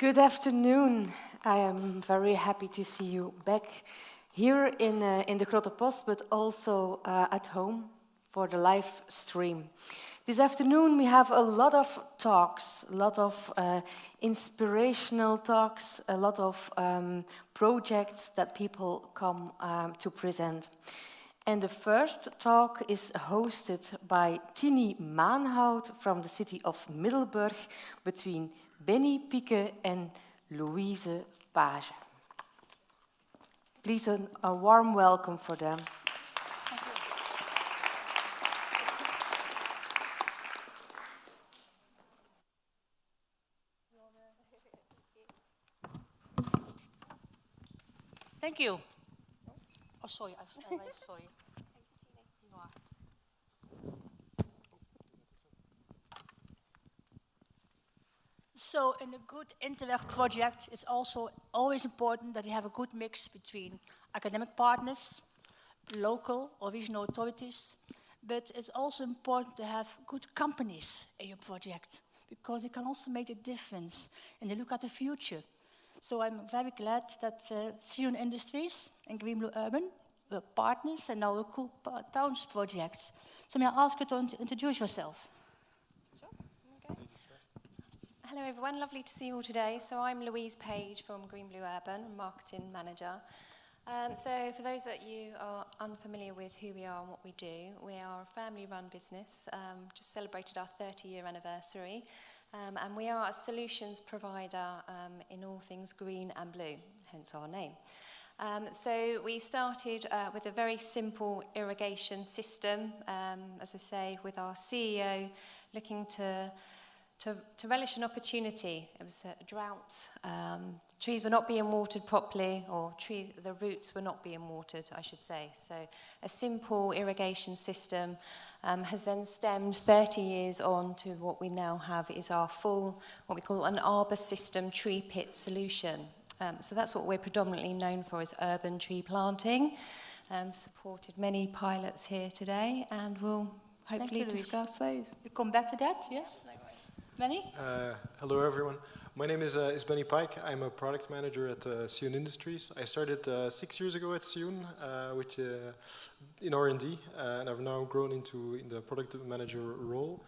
Good afternoon. I am very happy to see you back here in the Grote Post, but also at home for the live stream. This afternoon we have a lot of talks, a lot of inspirational talks, a lot of projects that people come to present. And the first talk is hosted by Tini Maanhout from the city of Middelburg between Benny Pieke and Louise Page. Please a warm welcome for them. Thank you. Oh, sorry, sorry. So in a good interreg project, it's also always important that you have a good mix between academic partners, local or regional authorities, but it's also important to have good companies in your project because it can also make a difference and they look at the future. So I'm very glad that ZEE Industries and Green Blue Urban were partners and now a cool towns projects. So may I ask you to introduce yourself? Hello everyone, lovely to see you all today. So I'm Louise Page from Green Blue Urban, Marketing Manager. So for those that you are unfamiliar with who we are and what we do, we are a family-run business, just celebrated our 30-year anniversary, and we are a solutions provider in all things green and blue, hence our name. So we started with a very simple irrigation system, as I say, with our CEO looking to relish an opportunity. It was a drought. Trees were not being watered properly, or the roots were not being watered, I should say. So a simple irrigation system has then stemmed 30 years on to what we now have is our full, what we call an arbor system tree pit solution. So that's what we're predominantly known for, is urban tree planting. Supported many pilots here today, and we'll hopefully discuss those. We come back to that, yes? Benny? Hello everyone. My name is Benny Pike. I'm a product manager at ZEE Industries. I started 6 years ago at ZEE, which in R&D, and I've now grown in the product manager role.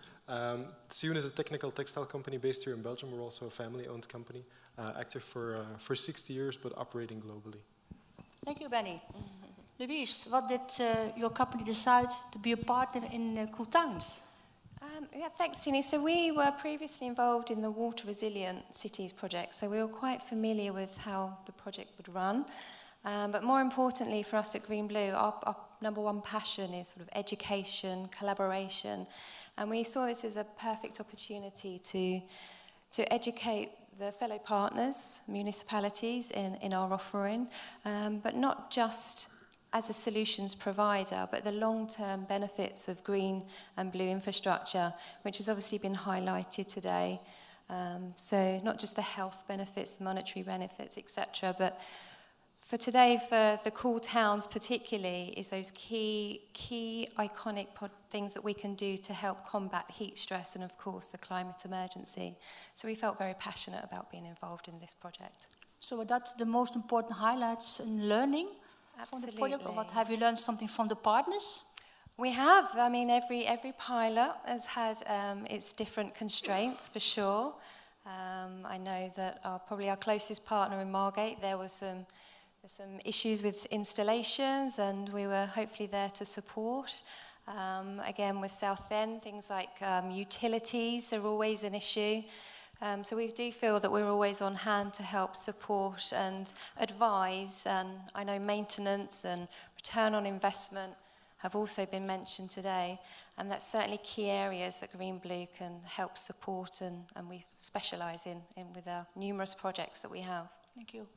ZEE is a technical textile company based here in Belgium. We're also a family-owned company, active for 60 years, but operating globally. Thank you, Benny. Louise, what did your company decide to be a partner in Cool Towns? Yeah, thanks, Tini. So we were previously involved in the Water Resilient Cities project, so we were quite familiar with how the project would run. But more importantly for us at Green Blue, our number one passion is sort of education, collaboration, and we saw this as a perfect opportunity to educate the fellow partners, municipalities in our offering, but not just as a solutions provider, but the long-term benefits of green and blue infrastructure, which has obviously been highlighted today. So not just the health benefits, the monetary benefits, etc., but for today, for the cool towns particularly, is those key iconic things that we can do to help combat heat stress and, of course, the climate emergency. So we felt very passionate about being involved in this project. So that's the most important highlights in learning? Absolutely. From the project, or what, have you learned something from the partners? We have. I mean, every pilot has had its different constraints, for sure. I know that probably our closest partner in Margate, there were some issues with installations, and we were hopefully there to support. Again, with Southend, things like utilities are always an issue. So we do feel that we're always on hand to help support and advise, and I know maintenance and return on investment have also been mentioned today, and that's certainly key areas that Green Blue can help support, and we specialise in with our numerous projects that we have. Thank you.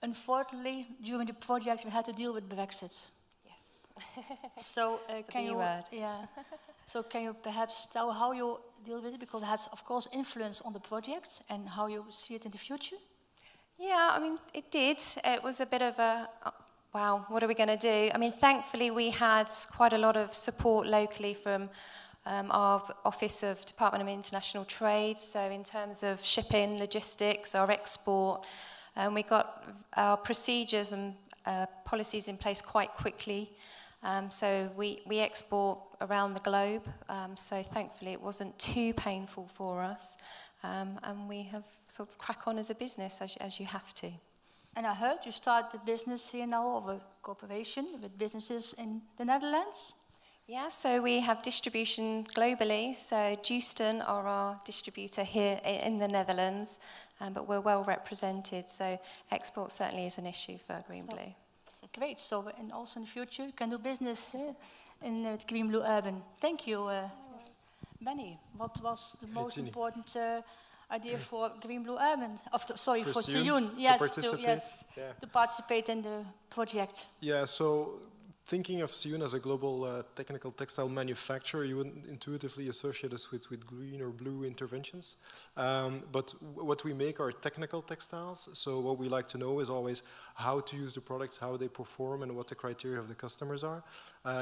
Unfortunately, during the project we had to deal with Brexit. Yes. So So can you perhaps tell how you deal with it, because it has, of course, influence on the project, and how you see it in the future? Yeah, I mean, it did. It was a bit of a, wow, what are we going to do? I mean, thankfully we had quite a lot of support locally from our Office of Department of International Trade, so in terms of shipping, logistics, our export, we got our procedures and policies in place quite quickly. So we export around the globe, so thankfully it wasn't too painful for us, and we have sort of crack on as a business as you have to. And I heard you start the business here now, or a cooperation with businesses in the Netherlands? Yeah, so we have distribution globally. So Houston are our distributor here in the Netherlands, but we're well represented. So export certainly is an issue for Green Blue. Great. So and also in the future, you can do business in Green Blue Urban. Thank you, Benny. What was the most important idea for Green Blue Urban? For Sioen. Yes, to participate in the project. Yeah, so thinking of Sioen as a global technical textile manufacturer, you wouldn't intuitively associate us with green or blue interventions. But what we make are technical textiles. So what we like to know is always how to use the products, how they perform, and what the criteria of the customers are.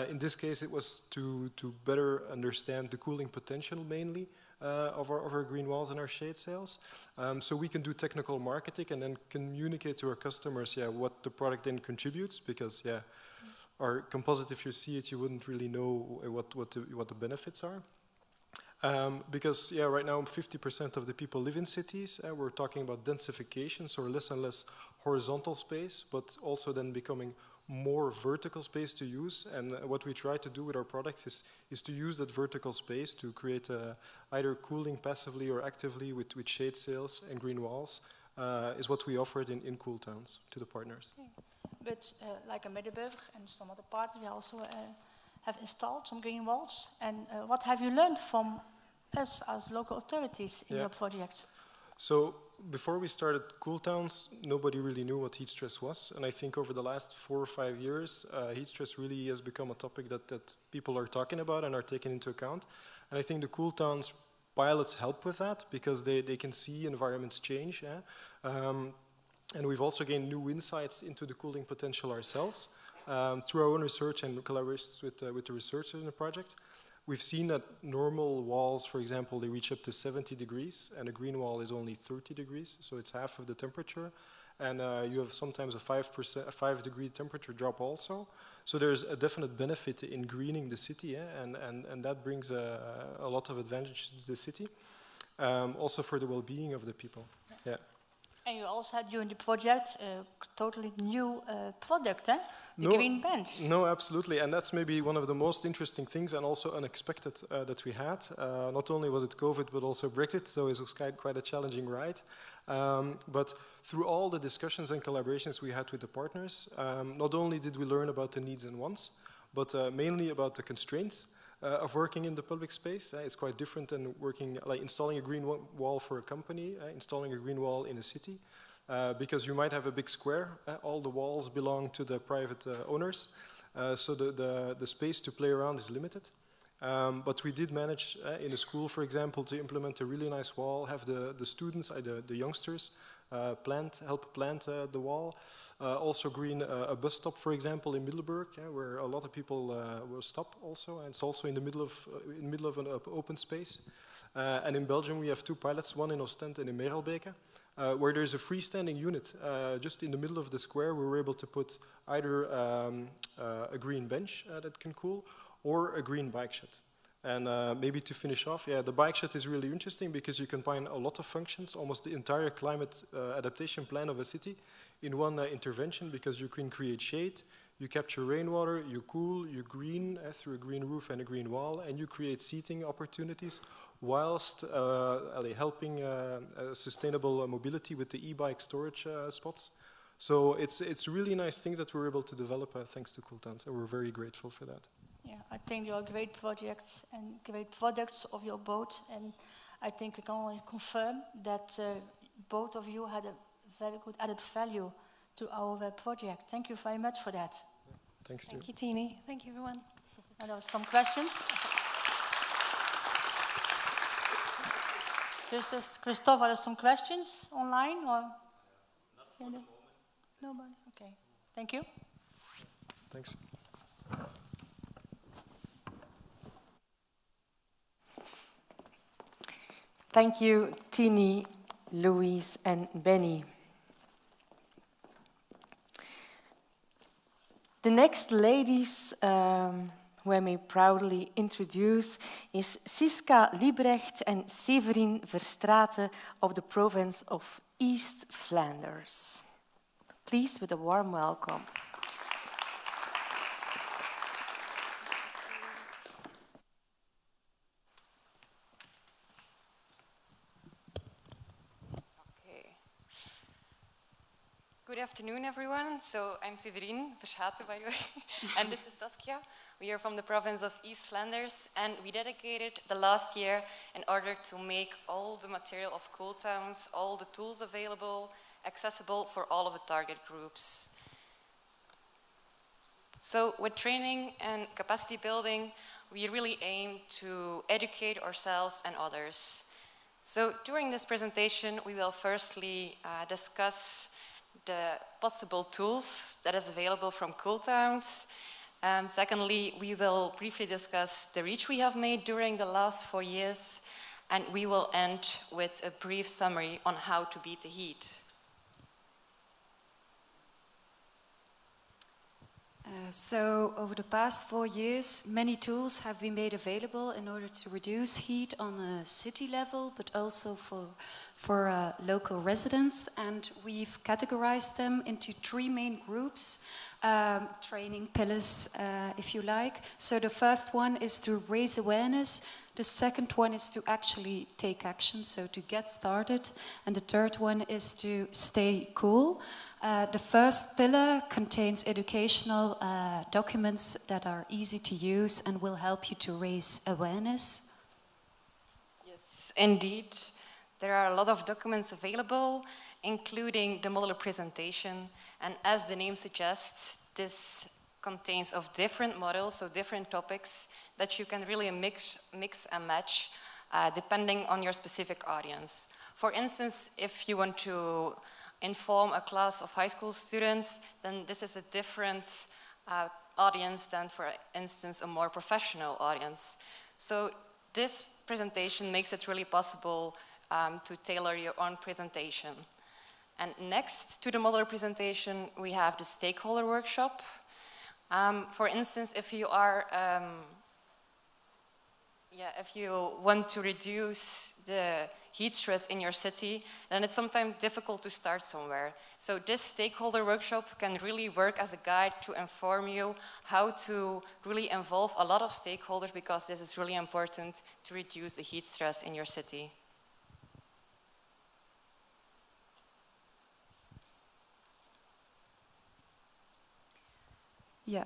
In this case, it was to better understand the cooling potential mainly of our green walls and our shade sails. So we can do technical marketing and then communicate to our customers what the product then contributes, because our composite, if you see it, you wouldn't really know what the benefits are. Because right now 50% of the people live in cities. We're talking about densification, so less and less horizontal space, but also then becoming more vertical space to use. And what we try to do with our products is to use that vertical space to create either cooling passively or actively with shade sails and green walls, is what we offered in Cool Towns to the partners. But like in Middelburg and some other parts, we also have installed some green walls. And what have you learned from us as local authorities in your project? So before we started Cool Towns, nobody really knew what heat stress was. And I think over the last 4 or 5 years, heat stress really has become a topic that people are talking about and are taking into account. And I think the Cool Towns pilots help with that, because they can see environments change. And we've also gained new insights into the cooling potential ourselves through our own research and collaborations with the researchers in the project. We've seen that normal walls, for example, they reach up to 70 degrees, and a green wall is only 30 degrees, so it's half of the temperature. And you have sometimes a 5-degree temperature drop also. So there's a definite benefit in greening the city, and that brings a lot of advantage to the city, also for the well-being of the people. Yeah. And you also had during the project a totally new product, the green bench. No, absolutely. And that's maybe one of the most interesting things and also unexpected that we had. Not only was it COVID, but also Brexit, so it was quite a challenging ride. But through all the discussions and collaborations we had with the partners, not only did we learn about the needs and wants, but mainly about the constraints of working in the public space. It's quite different than working, like installing a green wall for a company, installing a green wall in a city, because you might have a big square. All the walls belong to the private owners, so the space to play around is limited. But we did manage in a school, for example, to implement a really nice wall, have the students, the youngsters, help plant the wall. Also green a bus stop, for example, in Middelburg, where a lot of people will stop also, and it's also in the middle of an open space. And in Belgium we have 2 pilots, one in Ostend and in Merelbeke, where there's a freestanding unit just in the middle of the square. We were able to put either a green bench that can cool, or a green bike shed. And maybe to finish off, the bike shed is really interesting because you combine a lot of functions, almost the entire climate adaptation plan of a city in one intervention, because you can create shade, you capture rainwater, you cool, you green through a green roof and a green wall, and you create seating opportunities whilst helping sustainable mobility with the e-bike storage spots. So it's really nice things that we're able to develop thanks to Cool Towns, and we're very grateful for that. Yeah, I think you are great projects and great products of your boat, and I think we can only confirm that both of you had a very good added value to our project. Thank you very much for that. Yeah, thanks. Thank you, Tini. Thank you, everyone. And there are some questions. Christophe, are there some questions online or? Not for the moment. Nobody. Okay. Thank you. Thanks. Thank you, Tini, Louise, and Benny. The next ladies who I may proudly introduce is Siska Liebrecht and Severin Verstraete of the province of East Flanders. Please, with a warm welcome. Good afternoon, everyone. So I'm Severin Verstraete, by the way, and this is Saskia. We are from the province of East Flanders, and we dedicated the last year in order to make all the material of Cool Towns, all the tools available, accessible for all of the target groups. So with training and capacity building, we really aim to educate ourselves and others. So during this presentation, we will firstly discuss the possible tools that is available from Cool Towns. Secondly, we will briefly discuss the reach we have made during the last 4 years, and we will end with a brief summary on how to beat the heat. So over the past 4 years, many tools have been made available in order to reduce heat on a city level, but also for local residents. And we've categorized them into 3 main groups, training pillars, if you like. So the first one is to raise awareness. The second one is to actually take action, so to get started. And the third one is to stay cool. The first pillar contains educational documents that are easy to use and will help you to raise awareness. Yes, indeed. There are a lot of documents available, including the modular presentation. And as the name suggests, this contains of different models, so different topics that you can really mix and match depending on your specific audience. For instance, if you want to inform a class of high school students, then this is a different audience than, for instance, a more professional audience. So this presentation makes it really possible to tailor your own presentation. And next to the modular presentation, we have the stakeholder workshop. For instance, if you are if you want to reduce the heat stress in your city, then it's sometimes difficult to start somewhere. So this stakeholder workshop can really work as a guide to inform you how to really involve a lot of stakeholders, because this is really important to reduce the heat stress in your city. Yeah.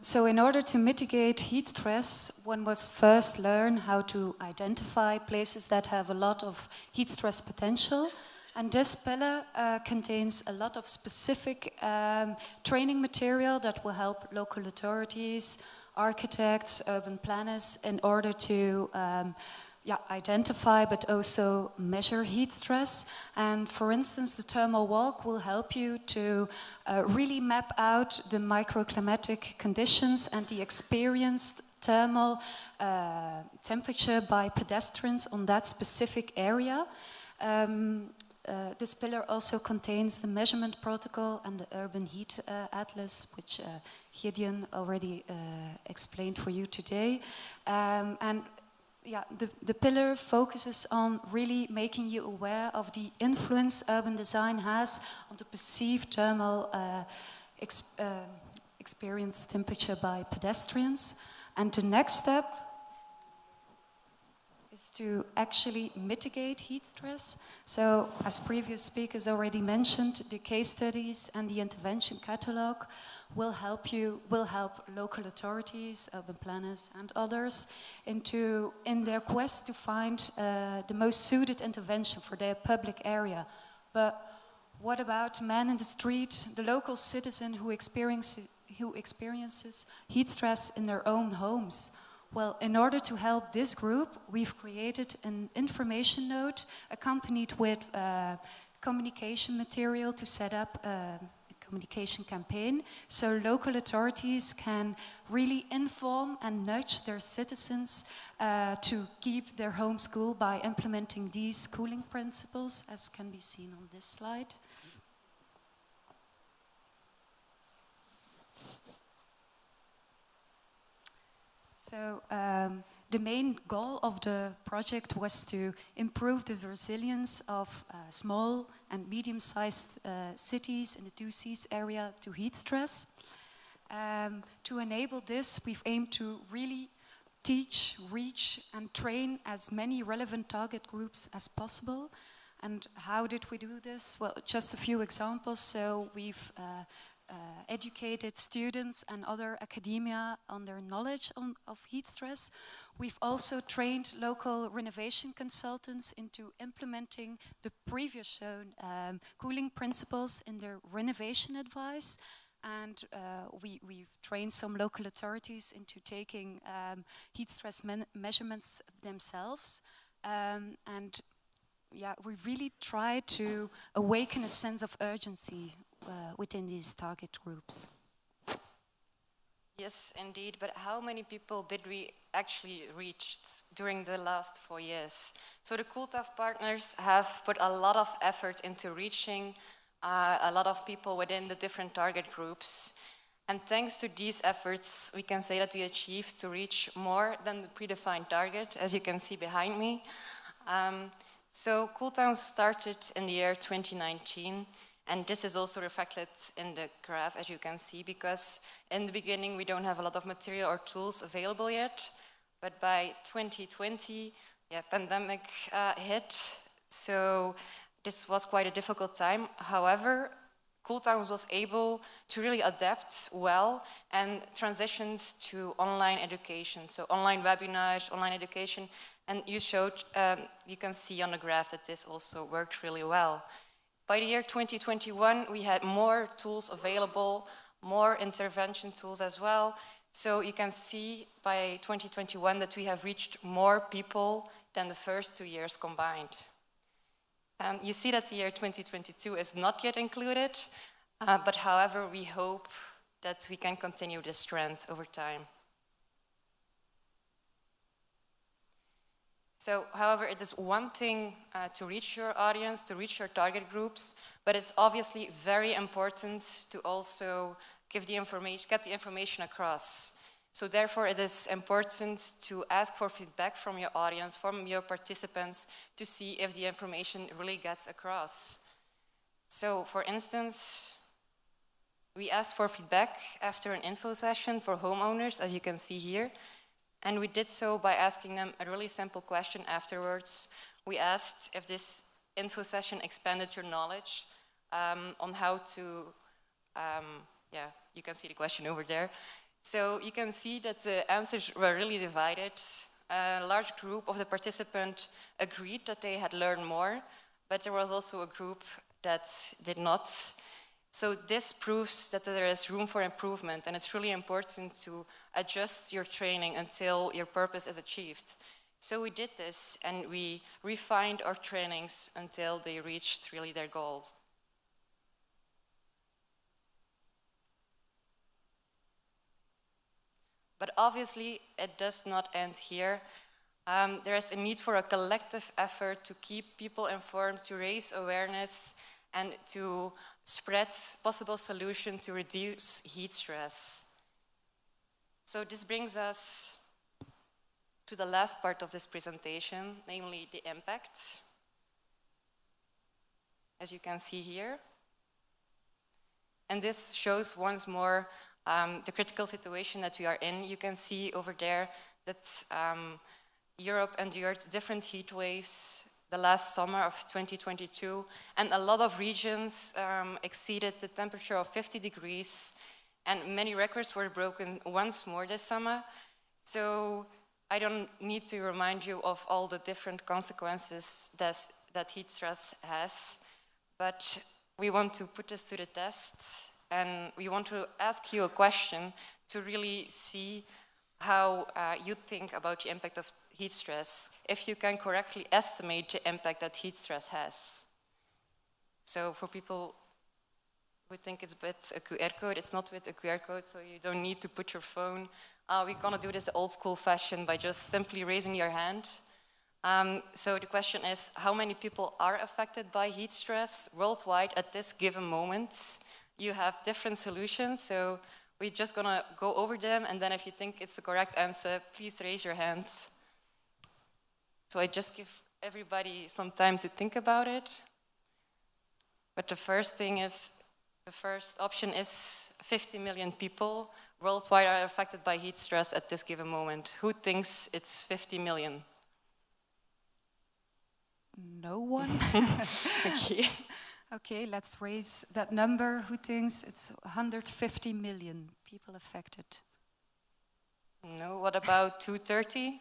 So in order to mitigate heat stress, one must first learn how to identify places that have a lot of heat stress potential. And this pillar contains a lot of specific training material that will help local authorities, architects, urban planners in order to identify but also measure heat stress. And for instance, the thermal walk will help you to really map out the microclimatic conditions and the experienced thermal temperature by pedestrians on that specific area. This pillar also contains the measurement protocol and the urban heat atlas, which Gideon already explained for you today. The pillar focuses on really making you aware of the influence urban design has on the perceived thermal experienced temperature by pedestrians. And the next step is to actually mitigate heat stress. So, as previous speakers already mentioned, the case studies and the intervention catalog will help local authorities, urban planners and others in their quest to find the most suited intervention for their public area. But what about the man in the street, the local citizen who experiences heat stress in their own homes? Well, in order to help this group, we've created an information note accompanied with communication material to set up a communication campaign, so local authorities can really inform and nudge their citizens to keep their home school by implementing these cooling principles, as can be seen on this slide. So the main goal of the project was to improve the resilience of small and medium-sized cities in the 2Cs area to heat stress. To enable this, we've aimed to really teach, reach, and train as many relevant target groups as possible. And how did we do this? Well, just a few examples. So we've educated students and other academia on their knowledge of heat stress. We've also trained local renovation consultants into implementing the previous shown cooling principles in their renovation advice. And we've trained some local authorities into taking heat stress measurements themselves. And yeah, we really try to awaken a sense of urgency within these target groups. Yes, indeed, but how many people did we actually reach during the last 4 years? So the CoolTAF partners have put a lot of effort into reaching a lot of people within the different target groups. And thanks to these efforts, we can say that we achieved to reach more than the predefined target, as you can see behind me. So CoolTown started in the year 2019, and this is also reflected in the graph, as you can see, because in the beginning we don't have a lot of material or tools available yet, but by 2020, pandemic hit, so this was quite a difficult time. However, CoolTown was able to really adapt well and transitioned to online education, so online webinars, online education, and you can see on the graph that this also worked really well. By the year 2021, we had more tools available, more intervention tools as well. So you can see by 2021 that we have reached more people than the first 2 years combined. You see that the year 2022 is not yet included, but however, we hope that we can continue this trend over time. So, however, it is one thing to reach your audience, to reach your target groups, but it's obviously very important to also get the information across. So therefore, it is important to ask for feedback from your audience, from your participants, to see if the information really gets across. So, for instance, we asked for feedback after an info session for homeowners, as you can see here. And we did so by asking them a really simple question afterwards. We asked if this info session expanded your knowledge on how to, you can see the question over there. So you can see that the answers were really divided. A large group of the participants agreed that they had learned more, but there was also a group that did not. So this proves that there is room for improvement, and it's really important to adjust your training until your purpose is achieved. So we did this, and we refined our trainings until they reached really their goal. But obviously, it does not end here. There is a need for a collective effort to keep people informed, to raise awareness, and to spread possible solutions to reduce heat stress. So this brings us to the last part of this presentation, namely the impact, as you can see here. And this shows once more the critical situation that we are in. You can see over there that Europe endured different heat waves the last summer of 2022, and a lot of regions exceeded the temperature of 50 degrees, and many records were broken once more this summer. So I don't need to remind you of all the different consequences that heat stress has, but we want to put this to the test, and we want to ask you a question to really see how you think about the impact of heat stress, if you can correctly estimate the impact that heat stress has. So for people who think it's with a QR code. It's not with a QR code, so you don't need to put your phone. We're gonna do this old school fashion by just simply raising your hand. So the question is, how many people are affected by heat stress worldwide at this given moment? You have different solutions, so we're just gonna go over them, and then if you think it's the correct answer, please raise your hands. So I just give everybody some time to think about it. But the first option is 50 million people worldwide are affected by heat stress at this given moment. Who thinks it's 50 million? No one? Okay. Okay, let's raise that number. Who thinks it's 150 million people affected? No, what about 230?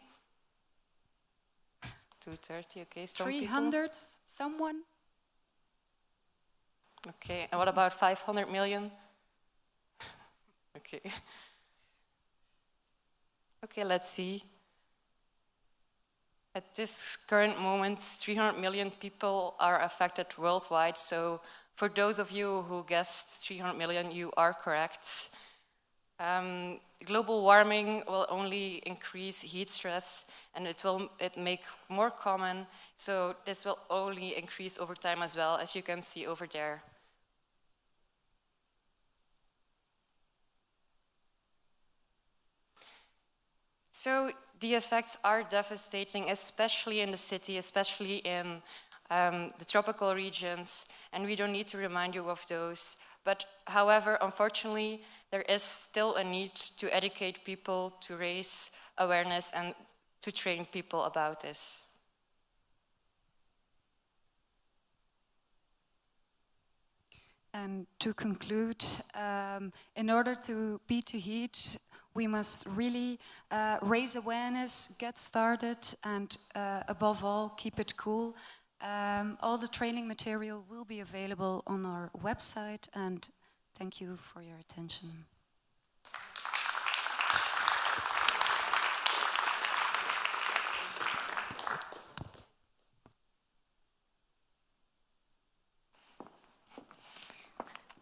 230, okay, some 300, people. someone? Okay, and what about 500 million? Okay. Okay, let's see. At this current moment, 300 million people are affected worldwide. So for those of you who guessed 300 million, you are correct. Global warming will only increase heat stress, and it make more common. So this will only increase over time as well, as you can see over there. So the effects are devastating, especially in the city, especially in the tropical regions, and we don't need to remind you of those. But however, unfortunately, there is still a need to educate people, to raise awareness, and to train people about this. And to conclude, in order to beat the heat, we must really raise awareness, get started, and above all, keep it cool. All the training material will be available on our website, and thank you for your attention.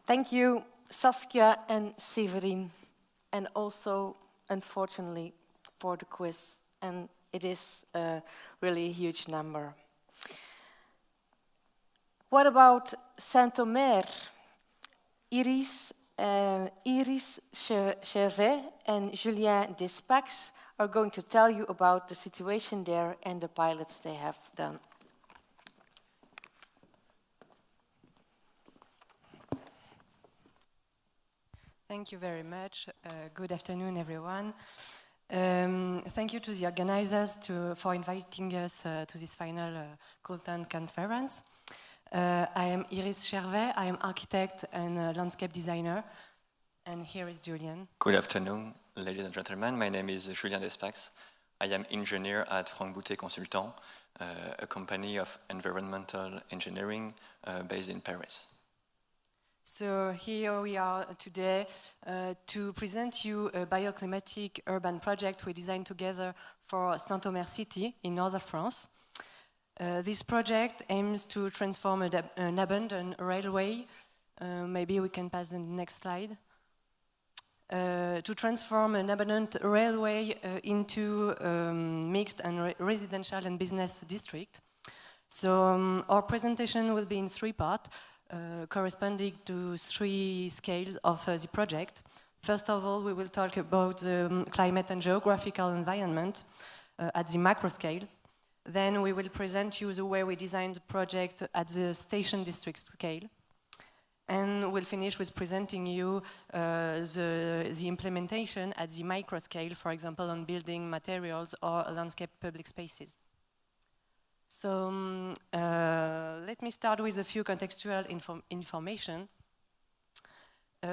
Thank you, Saskia and Severin, and also, unfortunately, for the quiz. And it is really a huge number. What about Saint-Omer? Iris Chervet and Julien Despax are going to tell you about the situation there and the pilots they have done. Thank you very much. Good afternoon, everyone. Thank you to the organizers for inviting us to this final content conference. I am Iris Chervet. I am architect and landscape designer. And here is Julien. Good afternoon, ladies and gentlemen. My name is Julien Despax. I am engineer at Franck Boutet Consultant, a company of environmental engineering based in Paris. So here we are today to present you a bioclimatic urban project we designed together for Saint-Omer city in northern France. This project aims to transform an abandoned railway. Maybe we can pass the next slide. To transform an abandoned railway into mixed and residential and business district. So our presentation will be in three parts. Corresponding to three scales of the project. First of all, we will talk about the climate and geographical environment at the macro scale. Then we will present you the way we designed the project at the station district scale. And we'll finish with presenting you the implementation at the micro scale, for example, on building materials or landscape public spaces. So let me start with a few contextual information.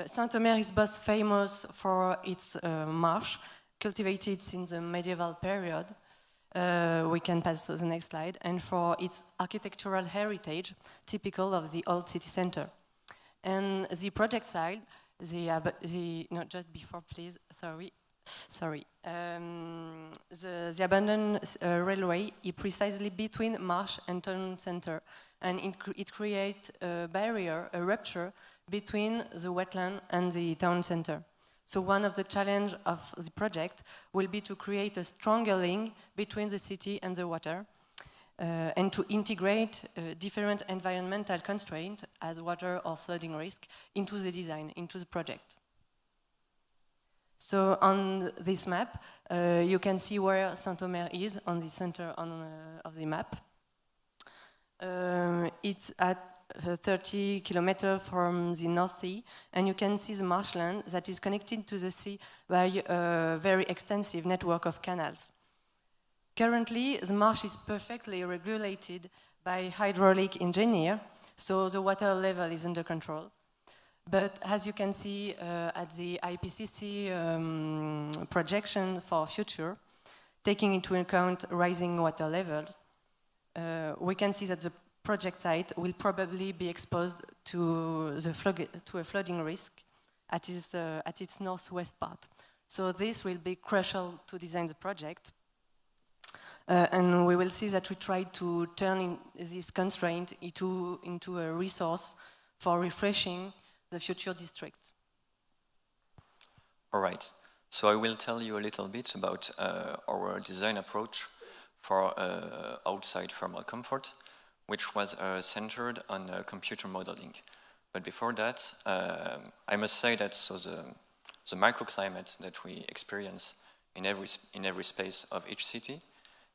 Saint-Omer is both famous for its marsh, cultivated since the medieval period. We can pass to the next slide. And for its architectural heritage, typical of the old city center. And the project side, no, just before, please, sorry. Sorry. The abandoned railway is precisely between marsh and town center, and it creates a barrier, a rupture between the wetland and the town center. So one of the challenges of the project will be to create a stronger link between the city and the water, and to integrate different environmental constraints as water or flooding risk into the design, into the project. So on this map, you can see where Saint-Omer is on the center of the map. It's at 30 kilometers from the North Sea, and you can see the marshland that is connected to the sea by a very extensive network of canals. Currently, the marsh is perfectly regulated by hydraulic engineer, so the water level is under control. But as you can see at the IPCC projection for future, taking into account rising water levels, we can see that the project site will probably be exposed to a flooding risk at its northwest part. So this will be crucial to design the project. And we will see that we try to turn this constraint into a resource for refreshing the future district. All right, so I will tell you a little bit about our design approach for outside thermal comfort, which was centered on computer modeling. But before that, I must say that the microclimate that we experience in every space of each city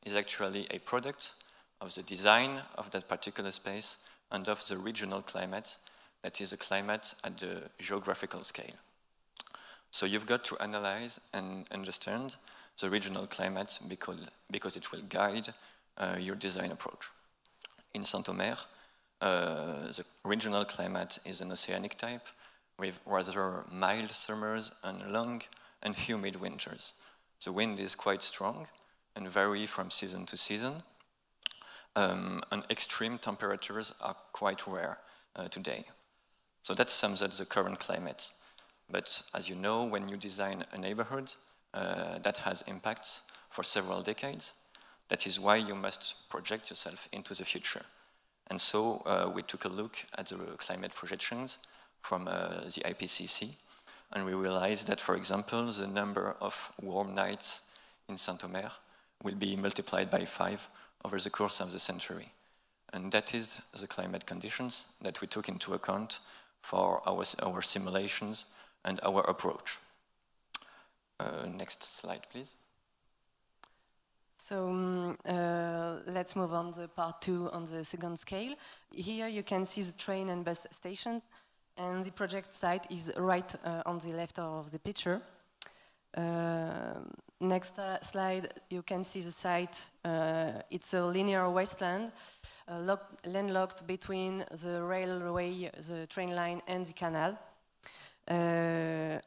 is actually a product of the design of that particular space and of the regional climate, that is a climate at the geographical scale. So you've got to analyze and understand the regional climate because it will guide your design approach. In Saint-Omer, the regional climate is an oceanic type with rather mild summers and long and humid winters. The wind is quite strong and vary from season to season, and extreme temperatures are quite rare today. So that sums up the current climate. But as you know, when you design a neighborhood, that has impacts for several decades. That is why you must project yourself into the future. And so we took a look at the climate projections from the IPCC, and we realized that, for example, the number of warm nights in Saint-Omer will be multiplied by 5 over the course of the century. And that is the climate conditions that we took into account for our simulations and our approach. Next slide, please. So let's move on to part 2 on the second scale. Here you can see the train and bus stations, and the project site is right on the left of the picture. Next slide, you can see the site. It's a linear wasteland, landlocked between the railway, the train line, and the canal.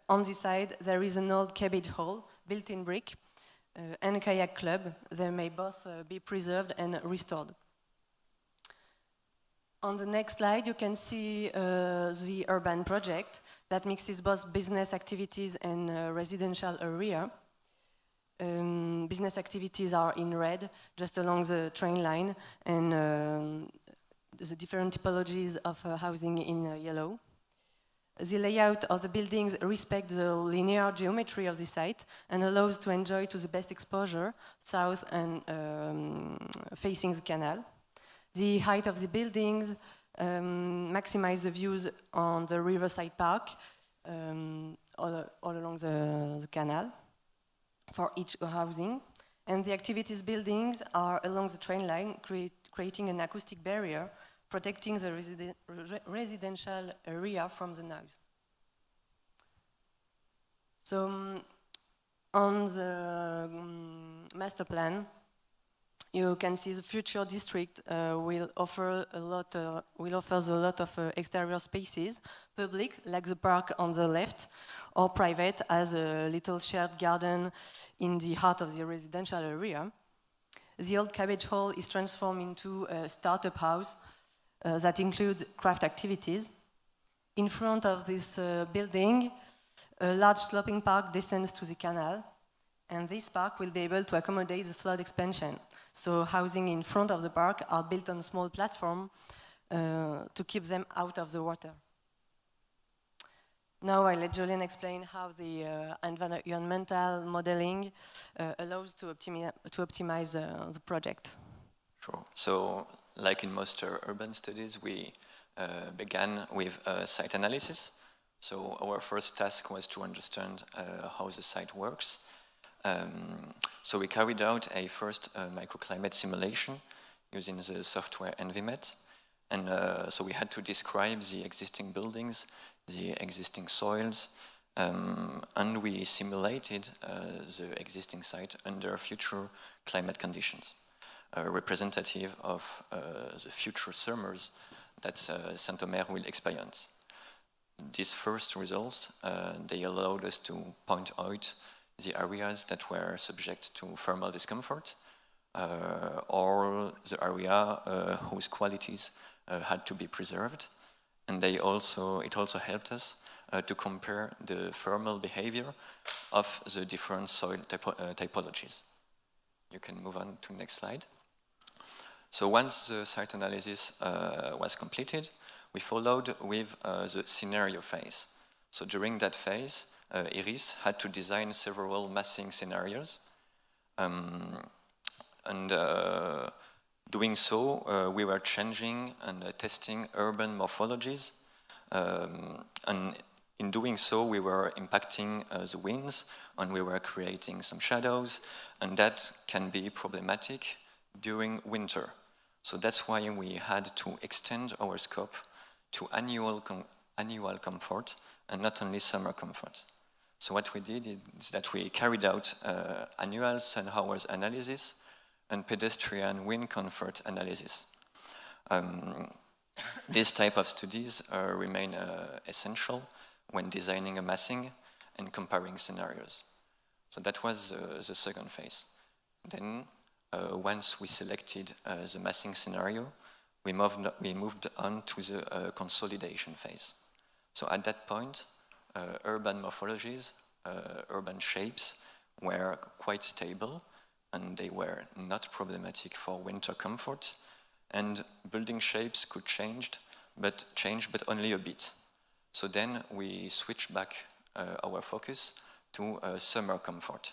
On the side, there is an old cabbage hole built in brick and a kayak club. They may both be preserved and restored. On the next slide, you can see the urban project that mixes both business activities and residential area. Business activities are in red, just along the train line, and the different typologies of housing in yellow. The layout of the buildings respects the linear geometry of the site and allows to enjoy to the best exposure, south and facing the canal. The height of the buildings maximize the views on the riverside park all along the canal for each housing. And the activities buildings are along the train line, creating an acoustic barrier, protecting the residential area from the noise. So on the master plan, you can see the future district will offer a lot of exterior spaces, public, like the park on the left, or private, as a little shared garden in the heart of the residential area. The old cabbage hall is transformed into a startup house that includes craft activities. In front of this building, a large sloping park descends to the canal, And this park will be able to accommodate the flood expansion. So housing in front of the park are built on a small platform to keep them out of the water. Now I'll let Jolene explain how the environmental modeling allows to optimize the project. Sure. So, like in most urban studies, we began with site analysis. So our first task was to understand how the site works. So we carried out a first microclimate simulation using the software EnviMet. And so we had to describe the existing buildings, the existing soils, and we simulated the existing site under future climate conditions, representative of the future summers that Saint-Omer will experience. These first results, they allowed us to point out the areas that were subject to thermal discomfort, or the area whose qualities had to be preserved. And it also helped us to compare the thermal behavior of the different soil typologies. You can move on to the next slide. So once the site analysis was completed, we followed with the scenario phase. So during that phase, Iris had to design several massing scenarios. Doing so, we were changing and testing urban morphologies. And in doing so, we were impacting the winds, and we were creating some shadows, and that can be problematic during winter. So that's why we had to extend our scope to annual comfort and not only summer comfort. So what we did is that we carried out annual sun hours analysis and pedestrian wind comfort analysis. This type of studies remain essential when designing a massing and comparing scenarios. So that was the second phase. Then, once we selected the massing scenario, we moved on to the consolidation phase. So at that point, urban morphologies, urban shapes were quite stable, and they were not problematic for winter comfort, and building shapes could change, but only a bit. So then we switched back our focus to summer comfort.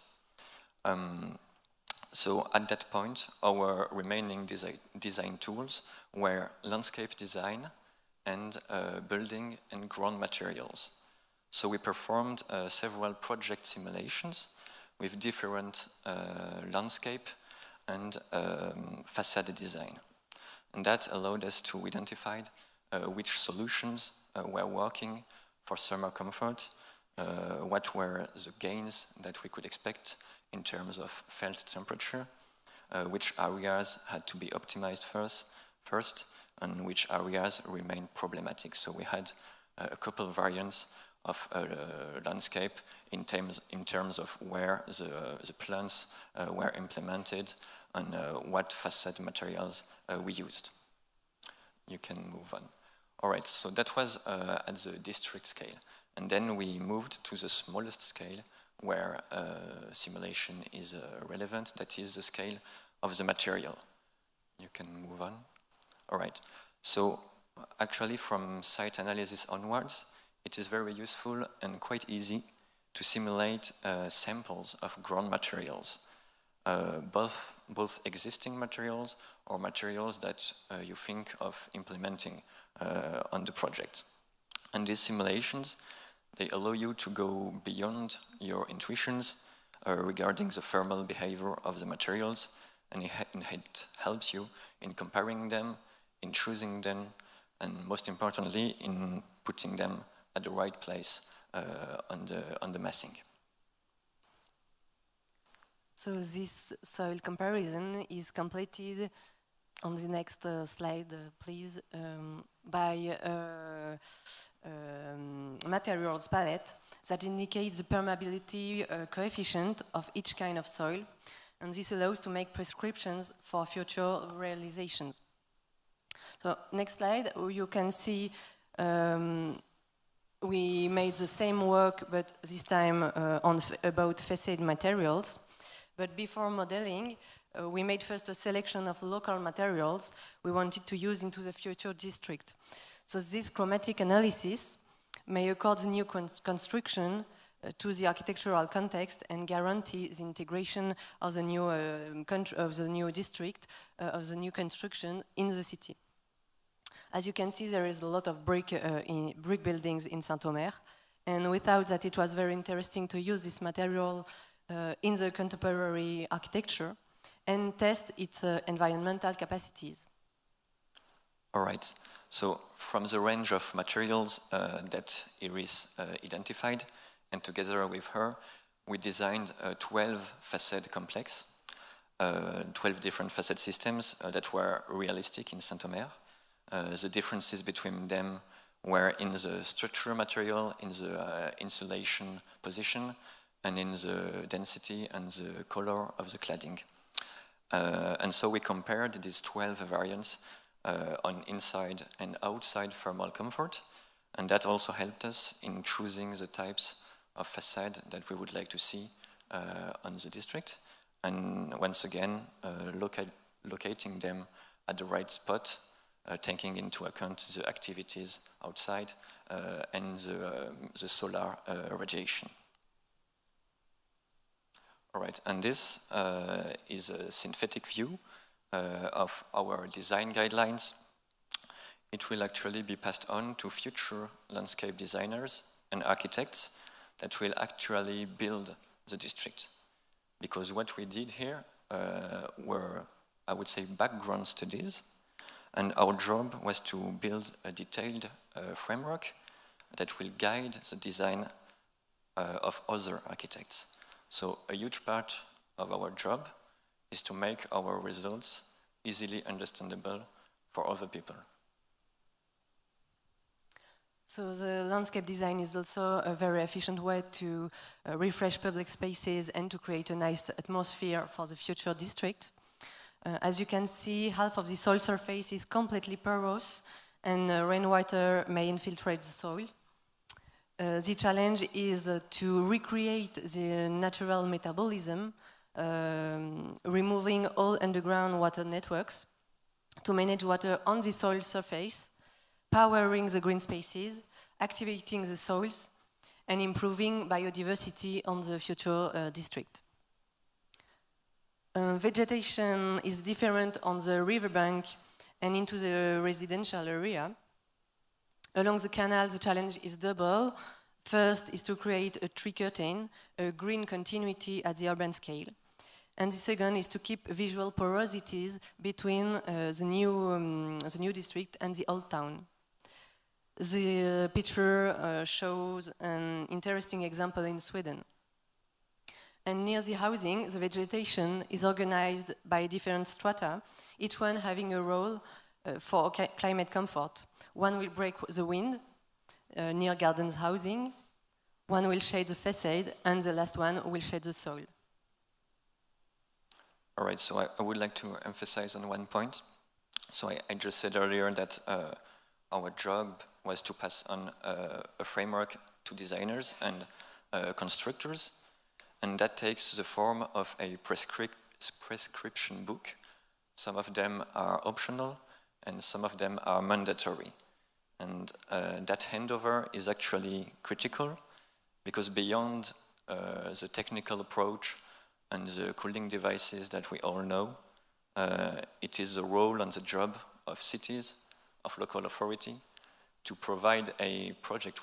So at that point, our remaining design tools were landscape design and building and ground materials. So we performed several project simulations with different landscape and facade design. And that allowed us to identify which solutions were working for summer comfort, what were the gains that we could expect in terms of felt temperature, which areas had to be optimized first, and which areas remained problematic. So we had a couple of variants of landscape in terms of where the plants were implemented and what facade materials we used. You can move on. All right, so that was at the district scale. And then we moved to the smallest scale where simulation is relevant, that is the scale of the material. You can move on. All right, so actually from site analysis onwards, it is very useful and quite easy to simulate samples of ground materials, both existing materials or materials that you think of implementing on the project. And these simulations, they allow you to go beyond your intuitions regarding the thermal behavior of the materials, and it helps you in comparing them, in choosing them, and most importantly, in putting them at the right place on the massing. So this soil comparison is completed on the next slide, please, by materials palette that indicates the permeability coefficient of each kind of soil, and this allows to make prescriptions for future realizations. So next slide, you can see we made the same work, but this time about facade materials. But before modeling, we made first a selection of local materials we wanted to use into the future district. So this chromatic analysis may accord the new construction to the architectural context and guarantee the integration of the new district, of the new construction in the city. As you can see, there is a lot of brick buildings in Saint-Omer, and without that it was very interesting to use this material in the contemporary architecture and test its environmental capacities. All right, so from the range of materials that Iris identified, and together with her, we designed a 12 facade complex, 12 different facade systems that were realistic in Saint-Omer. The differences between them were in the structure material, in the insulation position, and in the density and the color of the cladding. And so we compared these 12 variants on inside and outside thermal comfort, and that also helped us in choosing the types of facade that we would like to see on the district, and once again locating them at the right spot, taking into account the activities outside and the solar radiation. All right, and this is a synthetic view of our design guidelines. It will actually be passed on to future landscape designers and architects that will actually build the district. Because what we did here were, I would say, background studies, and our job was to build a detailed framework that will guide the design of other architects. So a huge part of our job is to make our results easily understandable for other people. So the landscape design is also a very efficient way to refresh public spaces and to create a nice atmosphere for the future district. As you can see, half of the soil surface is completely porous and rainwater may infiltrate the soil. The challenge is to recreate the natural metabolism, removing all underground water networks, to manage water on the soil surface, powering the green spaces, activating the soils, and improving biodiversity on the future district. Vegetation is different on the riverbank and into the residential area. Along the canal, the challenge is double. First is to create a tree curtain, a green continuity at the urban scale. And the second is to keep visual porosities between the new district and the old town. The picture shows an interesting example in Sweden. And near the housing, the vegetation is organized by different strata, each one having a role for climate comfort. One will break the wind near gardens housing, one will shade the facade, and the last one will shade the soil. All right, so I would like to emphasize on one point. So I just said earlier that our job was to pass on a framework to designers and constructors, and that takes the form of a prescription book. Some of them are optional, and some of them are mandatory. And that handover is actually critical, because beyond the technical approach and the cooling devices that we all know, it is the role and the job of cities, of local authority, to provide a project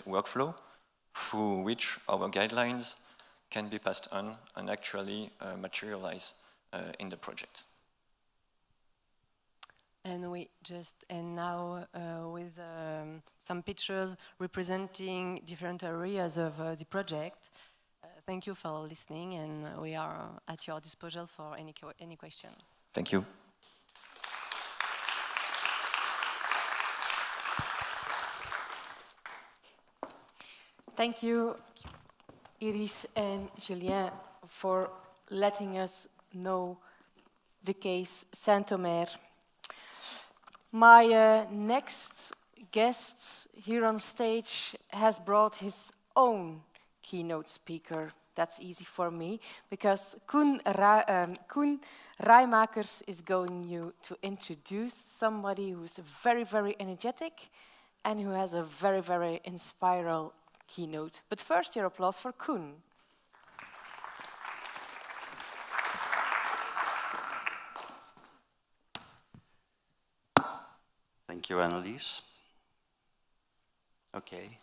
workflow through which our guidelines can be passed on and actually materialize in the project. And we just end now with some pictures representing different areas of the project. Thank you for listening, and we are at your disposal for any question. Thank you. Thank you, Iris and Julien, for letting us know the case Saint-Omer. My next guest here on stage has brought his own keynote speaker That's easy for me, because Koen Rijmakers is going you to introduce somebody who's very, very energetic and who has a very, very inspiring keynote. But first, your applause for Koen. Thank you, Annelies. Okay,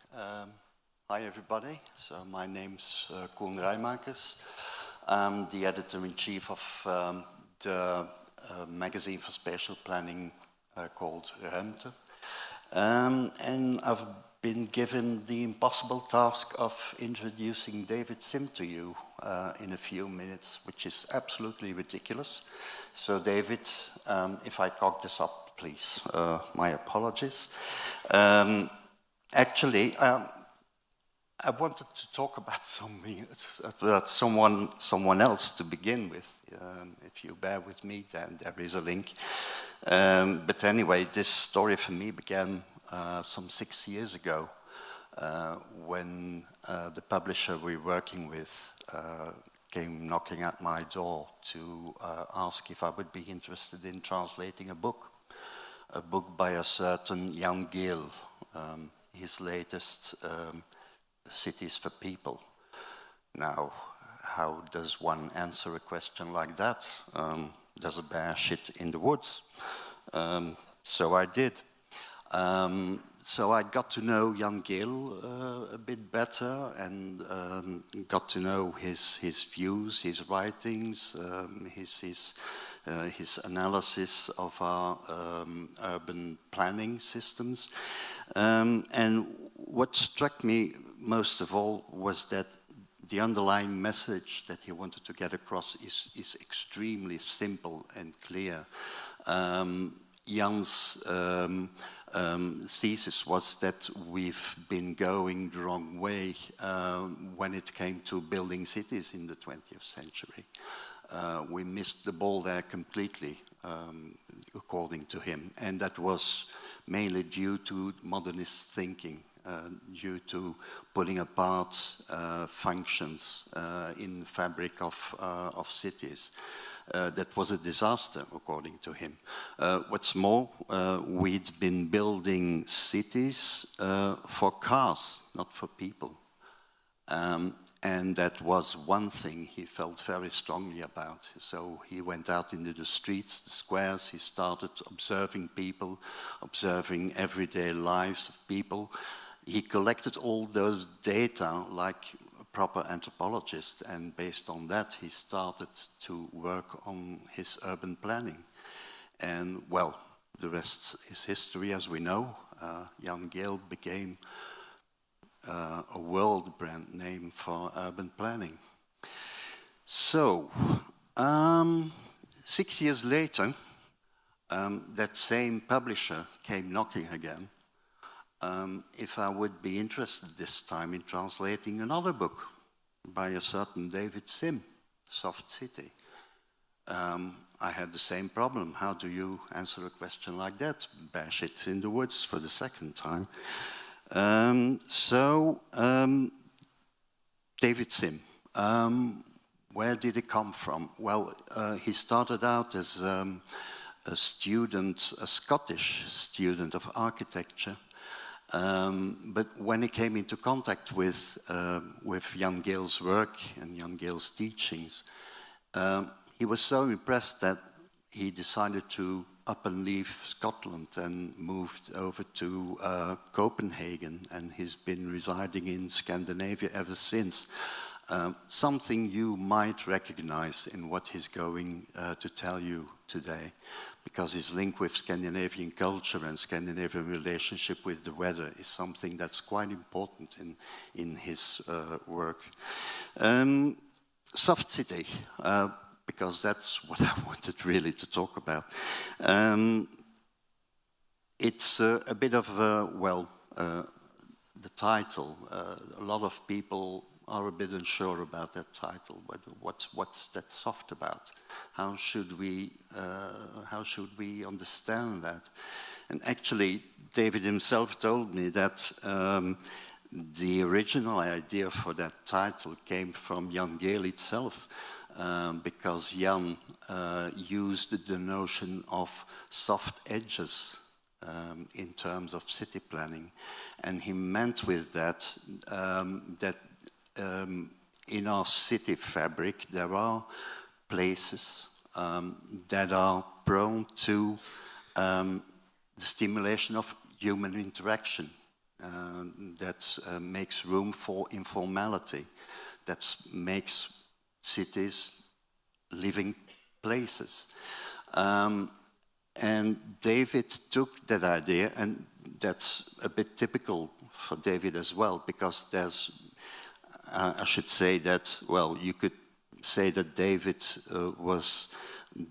hi everybody. So my name's Koen Rijmakers. I'm the editor-in-chief of the magazine for spatial planning called Ruimte. And I've been given the impossible task of introducing David Sim to you in a few minutes, which is absolutely ridiculous. So David, if I cock this up, please, my apologies. Actually, I wanted to talk about something, about someone else to begin with. If you bear with me, then there is a link. But anyway, this story for me began some 6 years ago when the publisher we're working with came knocking at my door to ask if I would be interested in translating a book by a certain Jan Gehl, his latest Cities for People. Now, how does one answer a question like that? There's a bear shit in the woods. So I did. So I got to know Jan Gehl a bit better and got to know his views, his writings, his analysis of our urban planning systems. And what struck me most of all was that the underlying message that he wanted to get across is extremely simple and clear. Jan's thesis was that we've been going the wrong way when it came to building cities in the 20th century. We missed the ball there completely, according to him, and that was mainly due to modernist thinking, due to pulling apart functions in the fabric of cities. That was a disaster, according to him. What's more, we'd been building cities for cars, not for people. And that was one thing he felt very strongly about. So he went out into the streets, the squares, he started observing people, observing everyday lives of people. He collected all those data like a proper anthropologist, and based on that he started to work on his urban planning. And well, the rest is history, as we know. Jan Gehl became a world brand name for urban planning. So, 6 years later, that same publisher came knocking again if I would be interested this time in translating another book by a certain David Sim, Soft City. I had the same problem. How do you answer a question like that? Bash it in the woods for the second time. David Sim, where did he come from? Well, he started out as a student, a Scottish student of architecture. But when he came into contact with Jan Gehl's work and Jan Gehl's teachings, he was so impressed that he decided to up and leave Scotland and moved over to Copenhagen, and he's been residing in Scandinavia ever since. Something you might recognize in what he's going to tell you today, because his link with Scandinavian culture and Scandinavian relationship with the weather is something that's quite important in his work. Soft City, because that's what I wanted really to talk about. It's a bit of, the title. A lot of people are a bit unsure about that title. But what's that soft about? How should we understand that? And actually, David himself told me that the original idea for that title came from Jan Gehl itself, because Jan used the notion of soft edges in terms of city planning. And he meant with that in our city fabric there are places that are prone to the stimulation of human interaction, that makes room for informality, that makes cities living places. And David took that idea, and that's a bit typical for David as well, because there's, I should say that, well, you could say that David was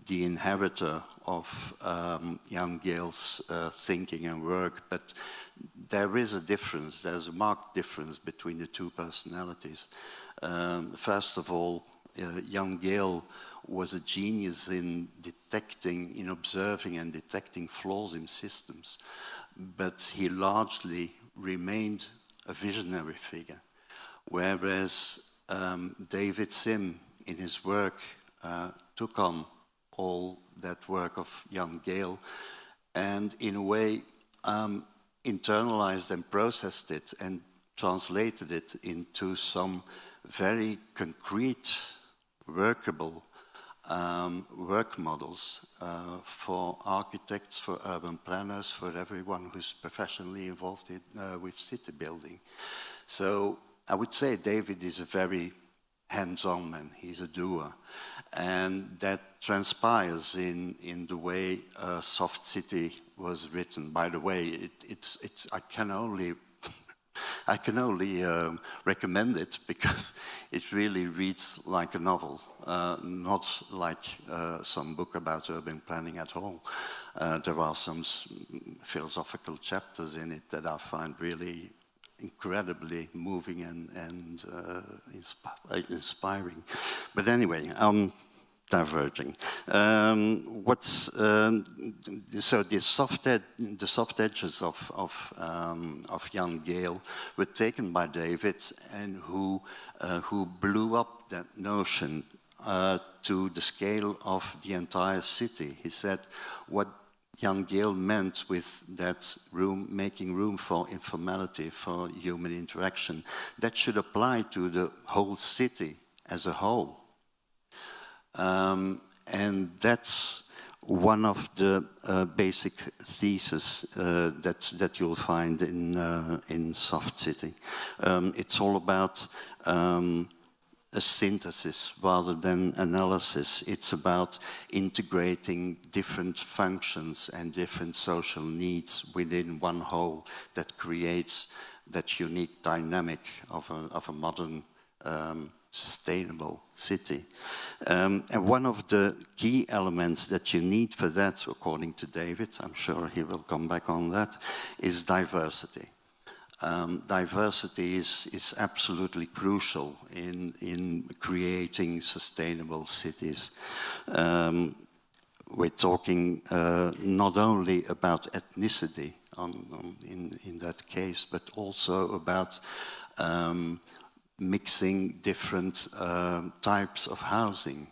the inheritor of Jan Gehl's thinking and work, but there is a difference, there's a marked difference between the two personalities. First of all, Jan Gehl was a genius in detecting, in observing and detecting flaws in systems, but he largely remained a visionary figure, whereas David Sim, in his work, took on all that work of Jan Gehl and in a way internalized and processed it and translated it into some very concrete, workable work models for architects, for urban planners, for everyone who's professionally involved with city building. So I would say David is a very hands-on man, he's a doer. And that transpires in the way Soft City was written. By the way, I can only recommend it because it really reads like a novel, not like some book about urban planning at all. There are some philosophical chapters in it that I find really incredibly moving and inspiring. But anyway, diverging. So the soft edges of Jan Gehl were taken by David, and who blew up that notion to the scale of the entire city. He said what Jan Gehl meant with that room, making room for informality, for human interaction, that should apply to the whole city as a whole. And that's one of the basic theses that you'll find in Soft City. It's all about a synthesis rather than analysis. It's about integrating different functions and different social needs within one whole that creates that unique dynamic of a modern sustainable city. And one of the key elements that you need for that, according to David, I'm sure he will come back on that, is diversity. Diversity is absolutely crucial in creating sustainable cities. We're talking not only about ethnicity in that case, but also about mixing different types of housing,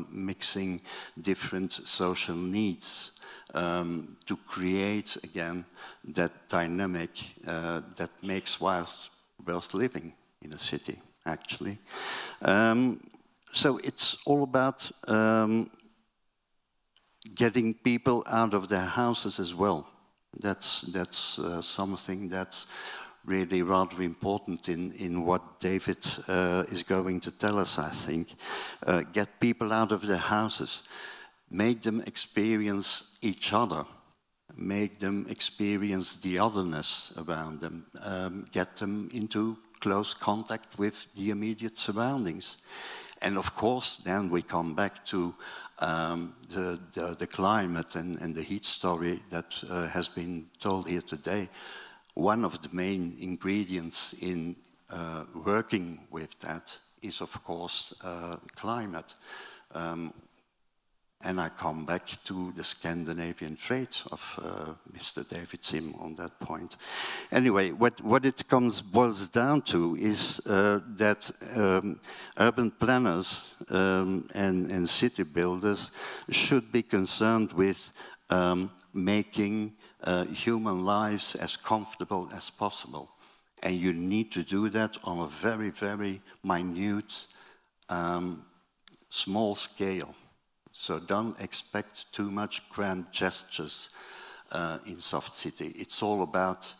mixing different social needs, to create, again, that dynamic that makes worth living in a city, actually. So it's all about getting people out of their houses as well. That's something that's really rather important in what David is going to tell us, I think. Get people out of their houses. Make them experience each other, make them experience the otherness around them, get them into close contact with the immediate surroundings. And of course, then we come back to the climate and the heat story that has been told here today. One of the main ingredients in working with that is, of course, climate. And I come back to the Scandinavian trait of Mr. David Sim on that point. Anyway, what it boils down to is that urban planners and city builders should be concerned with making human lives as comfortable as possible. And you need to do that on a very, very minute, small scale. So don't expect too much grand gestures in Soft City. It's all about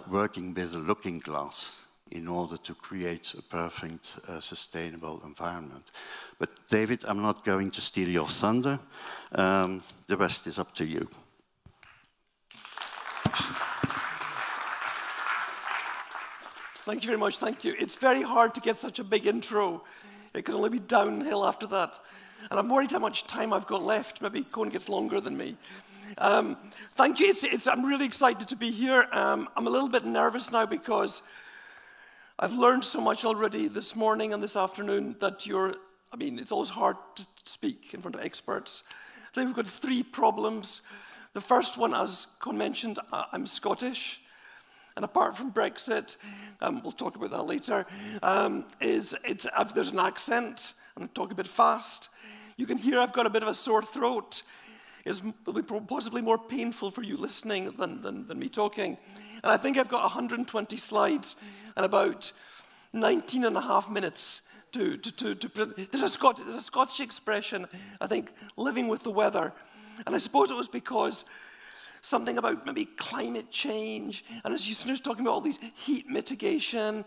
working with a looking glass in order to create a perfect, sustainable environment. But David, I'm not going to steal your thunder. The rest is up to you. Thank you very much, thank you. It's very hard to get such a big intro. It can only be downhill after that. And I'm worried how much time I've got left. Maybe Koen gets longer than me. Thank you. I'm really excited to be here. I'm a little bit nervous now because I've learned so much already this morning and this afternoon that it's always hard to speak in front of experts. So we've got 3 problems. The first one, as Koen mentioned, I'm Scottish. And apart from Brexit, we'll talk about that later, there's an accent, and I talk a bit fast. You can hear I've got a bit of a sore throat. It'll be possibly more painful for you listening than me talking. And I think I've got 120 slides and about 19 and a half minutes to there's a Scottish expression, I think, living with the weather. And I suppose it was because something about maybe climate change, and as you finished talking about all these heat mitigation,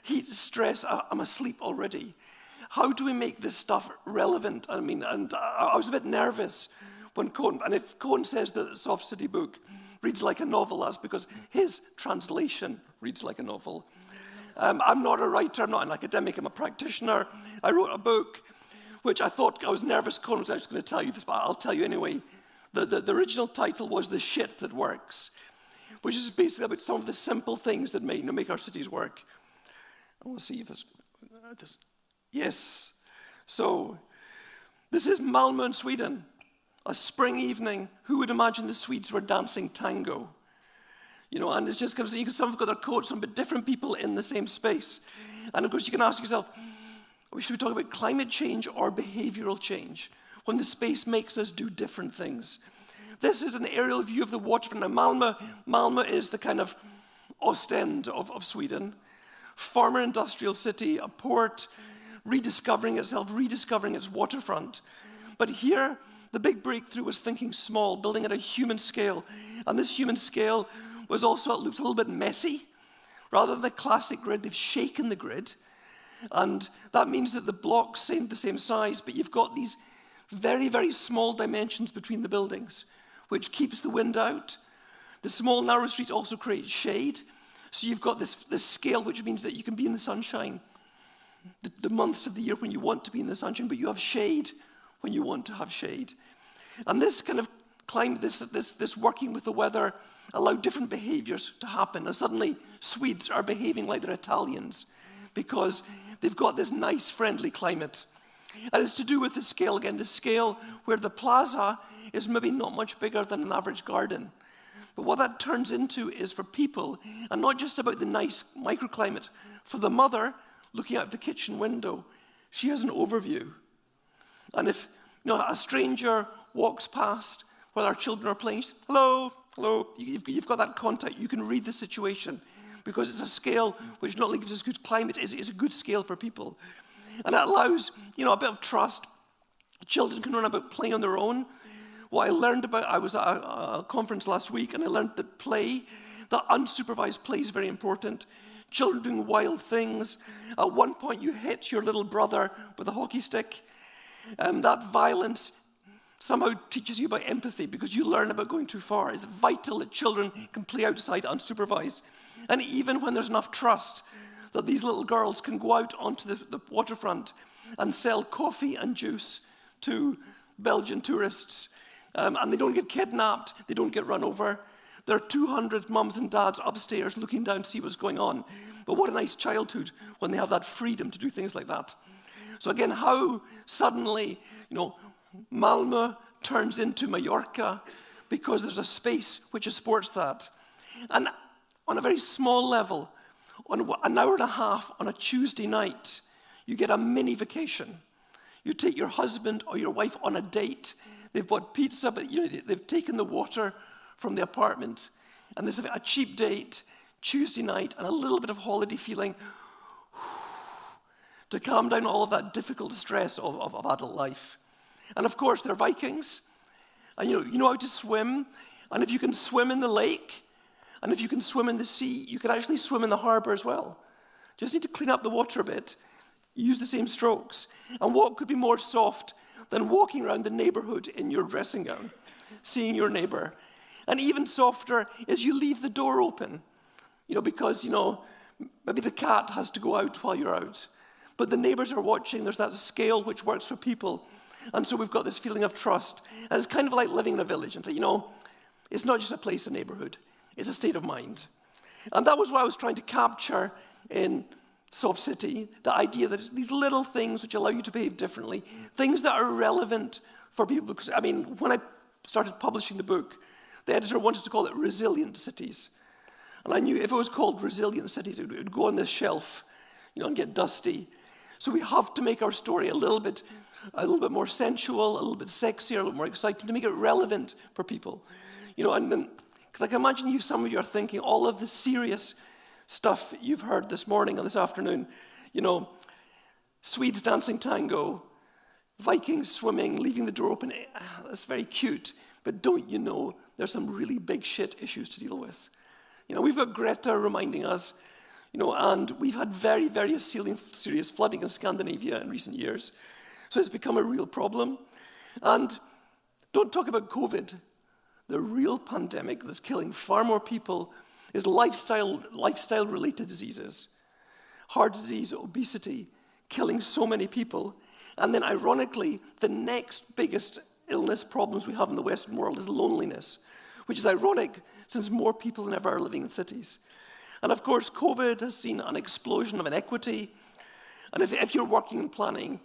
heat stress, I'm asleep already. How do we make this stuff relevant? I was a bit nervous when Koen, and if Koen says that the Soft City book reads like a novel, that's because his translation reads like a novel. I'm not a writer, I'm not an academic, I'm a practitioner. I wrote a book, which I thought, I was nervous Koen was actually going to tell you this, but I'll tell you anyway. The original title was The Shit That Works, which is basically about some of the simple things that make our cities work. And we'll see if this. Yes. So, this is Malmö in Sweden. A spring evening. Who would imagine the Swedes were dancing tango? And it's just because some have got their coats on, but different people in the same space. And of course, you can ask yourself, should we talk about climate change or behavioral change? When the space makes us do different things. This is an aerial view of the waterfront. Now, Malmö is the kind of Ostend of Sweden. Former industrial city, a port, rediscovering itself, rediscovering its waterfront. But here, the big breakthrough was thinking small, building at a human scale. And this human scale was also, it looked a little bit messy. Rather than the classic grid, they've shaken the grid. And that means that the blocks seem the same size, but you've got these very, very small dimensions between the buildings, which keeps the wind out. The small, narrow streets also create shade. So you've got this scale, which means that you can be in the sunshine the months of the year when you want to be in the sunshine, but you have shade when you want to have shade. And this kind of climate, this working with the weather, allowed different behaviors to happen. And suddenly, Swedes are behaving like they're Italians because they've got this nice, friendly climate. And it's to do with the scale again, the scale where the plaza is maybe not much bigger than an average garden. But what that turns into is for people, and not just about the nice microclimate, for the mother looking out the kitchen window, she has an overview. And if a stranger walks past while our children are playing, hello, hello, you've got that contact, you can read the situation, because it's a scale which not only gives us good climate, it's a good scale for people. And that allows, a bit of trust. Children can learn about playing on their own. What I learned about, I was at a conference last week, and I learned that that unsupervised play is very important. Children doing wild things. At one point, you hit your little brother with a hockey stick. That violence somehow teaches you about empathy because you learn about going too far. It's vital that children can play outside unsupervised. And even when there's enough trust, that these little girls can go out onto the waterfront and sell coffee and juice to Belgian tourists. And they don't get kidnapped, they don't get run over. There are 200 mums and dads upstairs looking down to see what's going on. But what a nice childhood when they have that freedom to do things like that. So again, how suddenly, Malmö turns into Mallorca because there's a space which supports that. And on a very small level, on an hour and a half on a Tuesday night, you get a mini vacation. You take your husband or your wife on a date. They've bought pizza, but they've taken the water from the apartment. And there's a cheap date, Tuesday night, and a little bit of holiday feeling to calm down all of that difficult stress of adult life. And of course, they're Vikings. And you know how to swim. And if you can swim in the lake, and if you can swim in the sea, you can actually swim in the harbor as well. Just need to clean up the water a bit, use the same strokes. And what could be more soft than walking around the neighborhood in your dressing gown, seeing your neighbor? And even softer is you leave the door open, because, maybe the cat has to go out while you're out. But the neighbors are watching. There's that scale which works for people. And so we've got this feeling of trust. And it's kind of like living in a village and say, it's not just a place, a neighborhood. It's a state of mind. And that was what I was trying to capture in Soft City, the idea that it's these little things which allow you to behave differently, things that are relevant for people. Because, when I started publishing the book, the editor wanted to call it Resilient Cities. And I knew if it was called Resilient Cities, it would go on this shelf, and get dusty. So we have to make our story a little bit more sensual, a little bit sexier, a little more exciting, to make it relevant for people. And then, because I can imagine some of you are thinking all of the serious stuff you've heard this morning and this afternoon, Swedes dancing tango, Vikings swimming, leaving the door open, that's very cute. But don't you know there's some really big shit issues to deal with? We've got Greta reminding us, and we've had very, very serious flooding in Scandinavia in recent years. So it's become a real problem. And don't talk about COVID. The real pandemic that's killing far more people is lifestyle-related diseases. Heart disease, obesity, killing so many people. And then ironically, the next biggest illness problems we have in the Western world is loneliness, which is ironic since more people than ever are living in cities. And of course, COVID has seen an explosion of inequity. And if you're working in planning,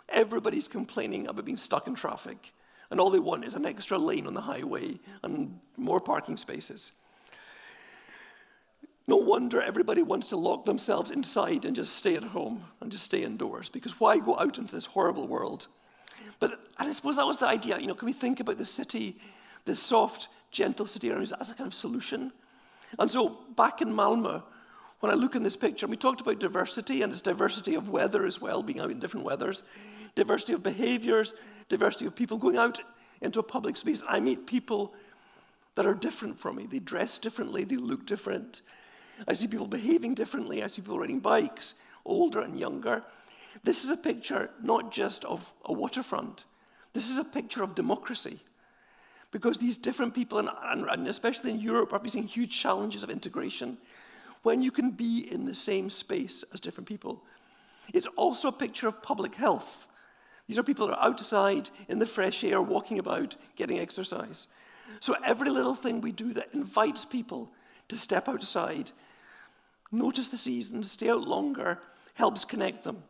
everybody's complaining about being stuck in traffic. And all they want is an extra lane on the highway and more parking spaces. No wonder everybody wants to lock themselves inside and just stay at home and just stay indoors, because why go out into this horrible world? And I suppose that was the idea. Can we think about the city, this soft, gentle city around us as a kind of solution? And so back in Malmö, when I look in this picture, we talked about diversity, and it's diversity of weather as well, being out in different weathers, diversity of behaviors, diversity of people going out into a public space. I meet people that are different from me. They dress differently, they look different. I see people behaving differently. I see people riding bikes, older and younger. This is a picture not just of a waterfront. This is a picture of democracy. Because these different people, and especially in Europe, are facing huge challenges of integration. When you can be in the same space as different people. It's also a picture of public health. These are people that are outside, in the fresh air, walking about, getting exercise. So every little thing we do that invites people to step outside, notice the seasons, stay out longer, helps connect them.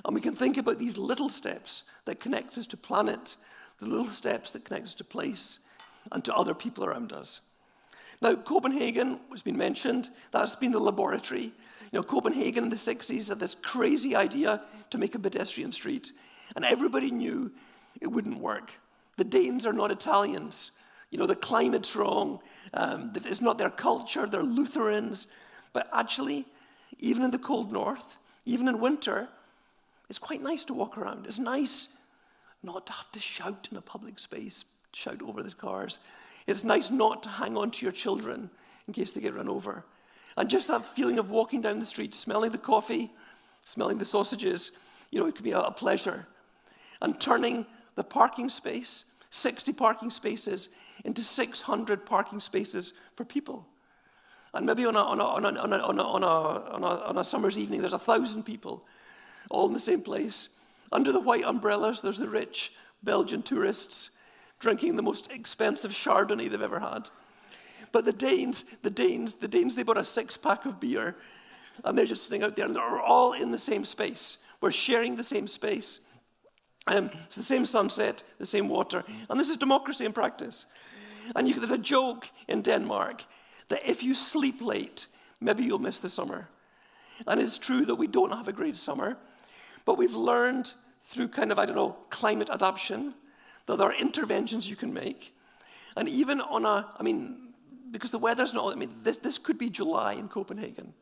And we can think about these little steps that connect us to planet, the little steps that connect us to place, and to other people around us. Now, Copenhagen has been mentioned. That's been the laboratory. Copenhagen in the 60s had this crazy idea to make a pedestrian street, and everybody knew it wouldn't work. The Danes are not Italians. The climate's wrong. It's not their culture. They're Lutherans. But actually, even in the cold north, even in winter, it's quite nice to walk around. It's nice not to have to shout in a public space, shout over the cars. It's nice not to hang on to your children in case they get run over. And just that feeling of walking down the street, smelling the coffee, smelling the sausages, it could be a pleasure. And turning the parking space, 60 parking spaces, into 600 parking spaces for people. And maybe on a summer's evening, there's 1,000 people, all in the same place. Under the white umbrellas, there's the rich Belgian tourists drinking the most expensive Chardonnay they've ever had. But the Danes, they bought a 6-pack of beer, and they're just sitting out there, and they're all in the same space. We're sharing the same space. It's the same sunset, the same water, and this is democracy in practice. And there's a joke in Denmark that if you sleep late, maybe you'll miss the summer. And it's true that we don't have a great summer, but we've learned through kind of, I don't know, climate adaptation, that there are interventions you can make. And even on because the weather's not, this could be July in Copenhagen.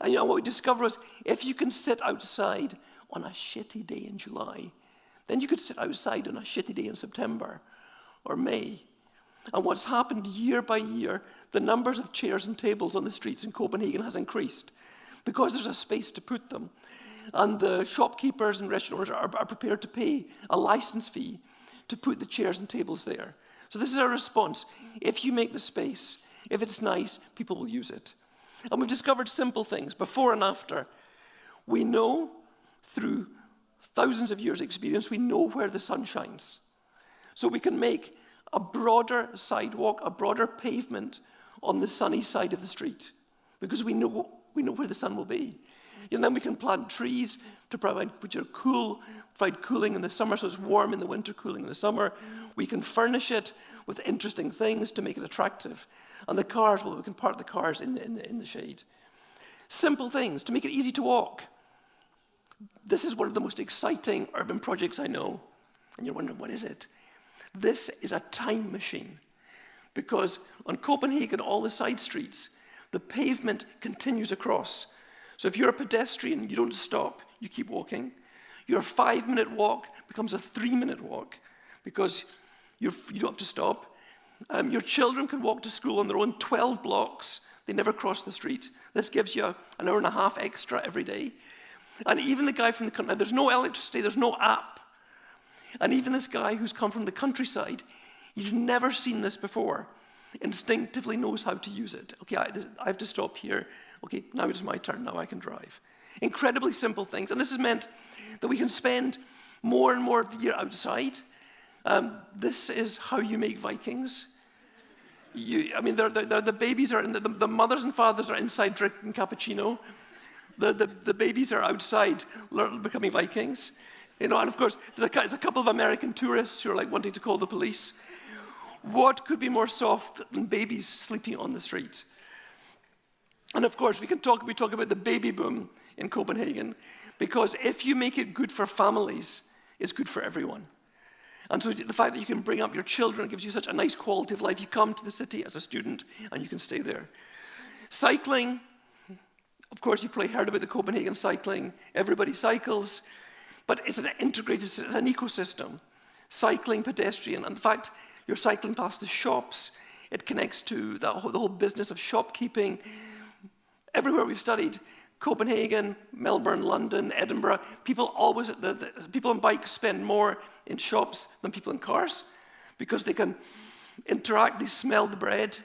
And what we discovered was, if you can sit outside on a shitty day in July, then you could sit outside on a shitty day in September or May. And what's happened year by year, the numbers of chairs and tables on the streets in Copenhagen has increased because there's a space to put them. And the shopkeepers and restaurant owners are prepared to pay a license fee to put the chairs and tables there. So this is our response. If you make the space, if it's nice, people will use it. And we've discovered simple things, before and after. We know, through thousands of years' experience, we know where the sun shines. So we can make a broader sidewalk, a broader pavement on the sunny side of the street, because we know where the sun will be. And then we can plant trees to provide, which are cool, provide cooling in the summer, so it's warm in the winter, cooling in the summer. We can furnish it with interesting things to make it attractive. And the cars, well, we can park the cars in the shade. Simple things to make it easy to walk. This is one of the most exciting urban projects I know. And you're wondering, what is it? This is a time machine. Because on Copenhagen, all the side streets, the pavement continues across. So if you're a pedestrian, you don't stop, you keep walking. Your 5-minute walk becomes a 3-minute walk because you don't have to stop. Your children can walk to school on their own 12 blocks. They never cross the street. This gives you an hour and a half extra every day. And even the guy from the country, there's no electricity, there's no app. And even this guy who's come from the countryside, he's never seen this before, instinctively knows how to use it. Okay, I have to stop here. Okay, now it's my turn, now I can drive. Incredibly simple things. And this has meant that we can spend more and more of the year outside. This is how you make Vikings. The babies are, the mothers and fathers are inside drinking cappuccino. The babies are outside becoming Vikings. And of course, there's a couple of American tourists who are like wanting to call the police. What could be more soft than babies sleeping on the street? And of course, we talk about the baby boom in Copenhagen, because if you make it good for families, it's good for everyone. And so the fact that you can bring up your children gives you such a nice quality of life. You come to the city as a student and you can stay there. Cycling, of course, you've probably heard about the Copenhagen cycling. Everybody cycles, but it's an integrated, it's an ecosystem. Cycling, pedestrian, and in fact, you're cycling past the shops. It connects to the whole business of shopkeeping. Everywhere we've studied, Copenhagen, Melbourne, London, Edinburgh, people on bikes spend more in shops than people in cars because they can interact, they smell the bread,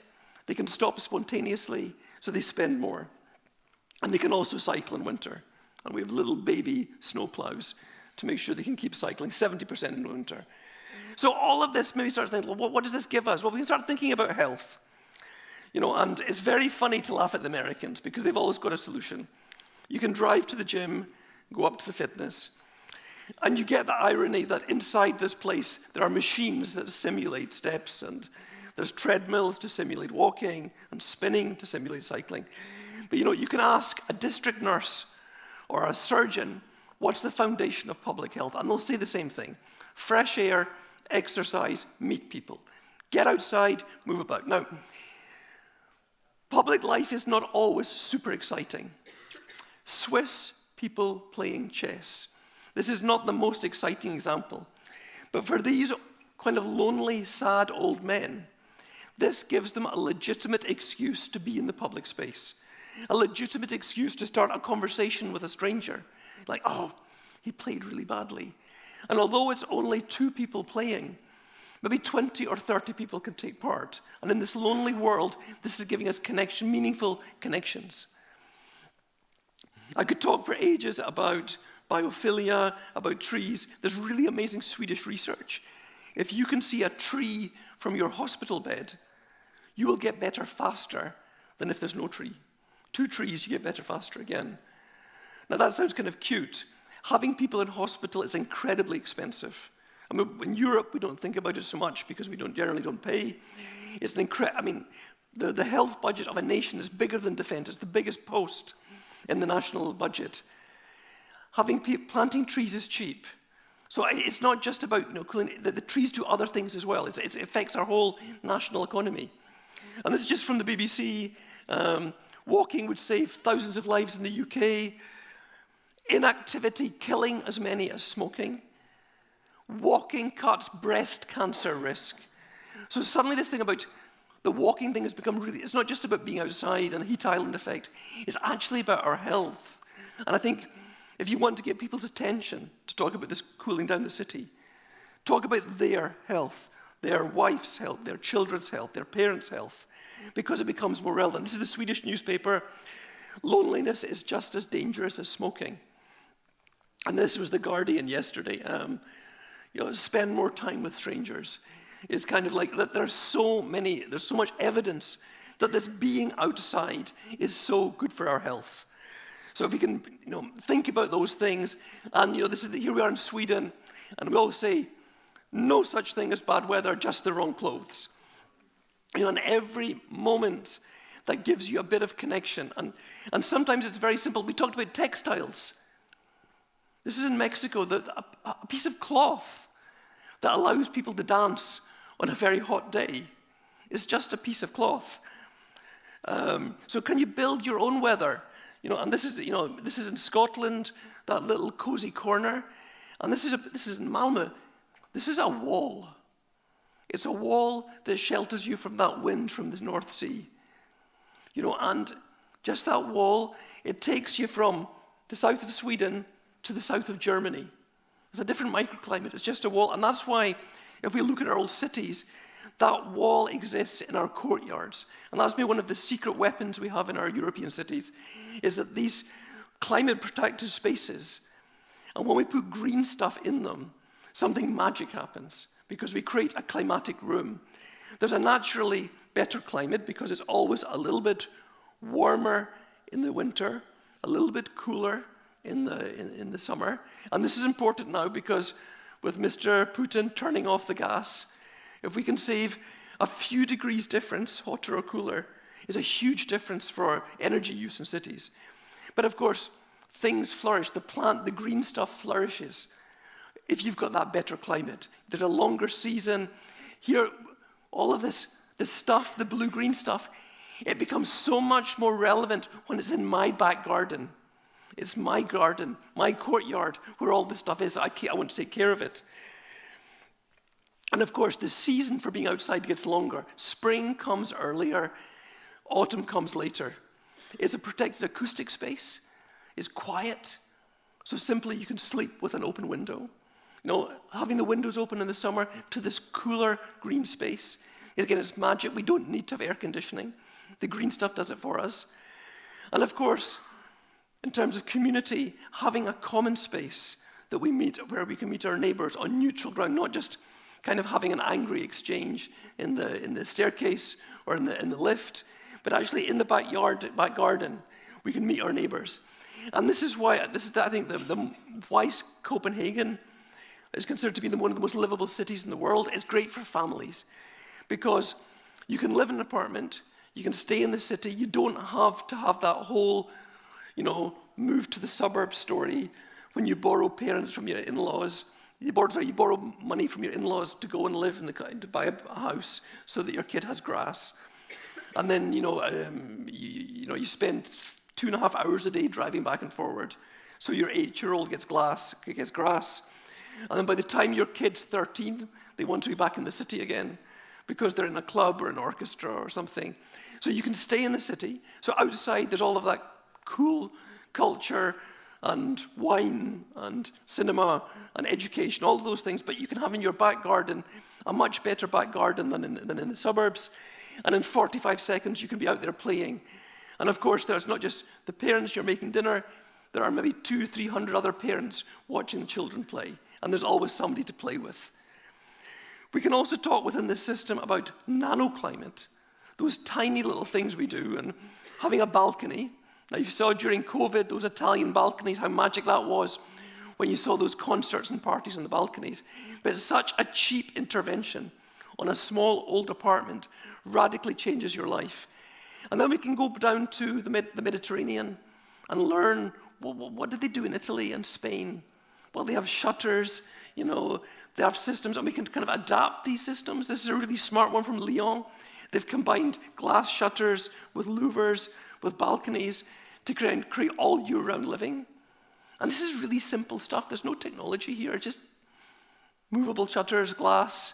they can stop spontaneously, so they spend more. And they can also cycle in winter. And we have little baby snowplows to make sure they can keep cycling, 70% in winter. So all of this maybe starts thinking, well, what does this give us? Well, we can start thinking about health. And it's very funny to laugh at the Americans because they've always got a solution. You can drive to the gym, go up to the fitness, and you get the irony that inside this place there are machines that simulate steps, and there's treadmills to simulate walking, and spinning to simulate cycling. But you can ask a district nurse or a surgeon, what's the foundation of public health? And they'll say the same thing. Fresh air, exercise, meet people. Get outside, move about. Now, public life is not always super exciting. Swiss people playing chess. This is not the most exciting example. But for these kind of lonely, sad old men, this gives them a legitimate excuse to be in the public space. A legitimate excuse to start a conversation with a stranger. Like, oh, he played really badly. And although it's only 2 people playing, maybe 20 or 30 people can take part. And in this lonely world, this is giving us meaningful connections. I could talk for ages about biophilia, about trees. There's really amazing Swedish research. If you can see a tree from your hospital bed, you will get better faster than if there's no tree. 2 trees, you get better faster again. Now that sounds kind of cute. Having people in hospital is incredibly expensive. I mean, in Europe, we don't think about it so much because we generally don't pay. It's an I mean, the health budget of a nation is bigger than defense. It's the biggest post in the national budget. Planting trees is cheap. So it's not just about the trees do other things as well. It affects our whole national economy. And this is just from the BBC. Walking would save thousands of lives in the UK. Inactivity killing as many as smoking. Walking cuts breast cancer risk. So suddenly this thing about the walking thing has become really, it's not just about being outside and a heat island effect. It's actually about our health. And I think if you want to get people's attention to talk about this cooling down the city, talk about their health, their wife's health, their children's health, their parents' health, because it becomes more relevant. This is the Swedish newspaper. Loneliness is just as dangerous as smoking. And this was the Guardian yesterday. Spend more time with strangers. It's kind of like that there's so much evidence that this being outside is so good for our health. So if we can, think about those things, and here we are in Sweden, and we always say, no such thing as bad weather, just the wrong clothes. And every moment that gives you a bit of connection, and sometimes it's very simple. We talked about textiles. This is in Mexico, a piece of cloth that allows people to dance on a very hot day is just a piece of cloth. So can you build your own weather? And this is in Scotland, that little cozy corner, and this is in Malmö. This is a wall. It's a wall that shelters you from that wind from the North Sea. And just that wall, it takes you from the south of Sweden to the south of Germany. It's a different microclimate. It's just a wall. And that's why, if we look at our old cities, that wall exists in our courtyards. And that's been one of the secret weapons we have in our European cities, is that these climate-protected spaces, and when we put green stuff in them, something magic happens, because we create a climatic room. There's a naturally better climate because it's always a little bit warmer in the winter, a little bit cooler in the summer. And this is important now because with Mr. Putin turning off the gas, if we can save a few degrees difference, hotter or cooler, is a huge difference for energy use in cities. But of course, things flourish. The green stuff flourishes if you've got that better climate. There's a longer season. Here, all of this stuff, the blue-green stuff, it becomes so much more relevant when it's in my back garden. It's my garden, my courtyard, where all this stuff is. I want to take care of it. And of course, the season for being outside gets longer. Spring comes earlier, autumn comes later. It's a protected acoustic space. It's quiet. So simply you can sleep with an open window. Having the windows open in the summer to this cooler green space. Again, it's magic. We don't need to have air conditioning. The green stuff does it for us. And of course, in terms of community, having a common space that we meet, where we can meet our neighbors on neutral ground, not just kind of having an angry exchange in the staircase or in the lift, but actually in the back garden, we can meet our neighbors. And this is why, I think, why Copenhagen is considered to be one of the most livable cities in the world. It's great for families because you can live in an apartment, you can stay in the city, you don't have to have that whole, move to the suburbs story when you borrow parents from your in-laws. You borrow money from your in-laws to go and live to buy a house so that your kid has grass. And then, you spend 2.5 hours a day driving back and forward. So your 8-year-old gets grass. And then by the time your kid's 13, they want to be back in the city again because they're in a club or an orchestra or something. So you can stay in the city. So outside, there's all of that cool culture and wine and cinema and education, all of those things, but you can have in your back garden a much better back garden than in the suburbs. And in 45 seconds, you can be out there playing. And of course, there's not just the parents, you're making dinner, there are maybe 200-300 other parents watching the children play. And there's always somebody to play with. We can also talk within this system about nanoclimate, those tiny little things we do, and having a balcony. Now, you saw during COVID, those Italian balconies, how magic that was, when you saw those concerts and parties on the balconies. But it's such a cheap intervention on a small old apartment, radically changes your life. And then we can go down to the Mediterranean and learn, well, what did they do in Italy and Spain? Well, they have shutters, you know, they have systems, and we can kind of adapt these systems. This is a really smart one from Lyon. They've combined glass shutters with louvers, with balconies, to create all year-round living. And this is really simple stuff. There's no technology here, just movable shutters, glass,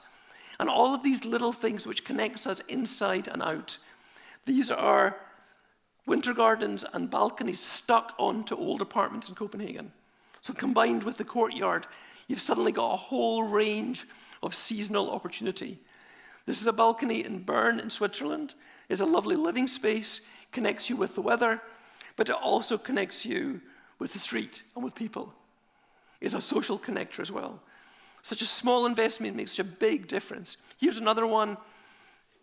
and all of these little things which connects us inside and out. These are winter gardens and balconies stuck onto old apartments in Copenhagen. So combined with the courtyard, you've suddenly got a whole range of seasonal opportunity. This is a balcony in Bern in Switzerland. It's a lovely living space, connects you with the weather, but it also connects you with the street and with people. It's a social connector as well. Such a small investment makes such a big difference. Here's another one.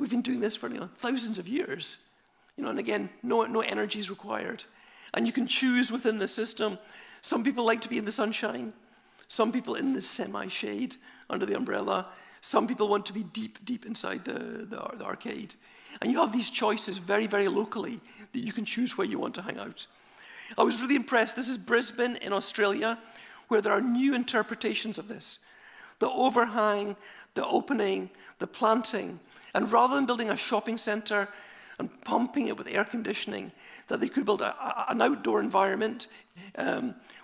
We've been doing this for thousands of years. And again, no energy is required. And you can choose within the system. Some people like to be in the sunshine. Some people in the semi-shade under the umbrella. Some people want to be deep inside the arcade. And you have these choices very, very locally that you can choose where you want to hang out. I was really impressed. This is Brisbane in Australia, where there are new interpretations of this. The overhang, the opening, the planting. And rather than building a shopping centre and pumping it with air conditioning, that they could build an outdoor environment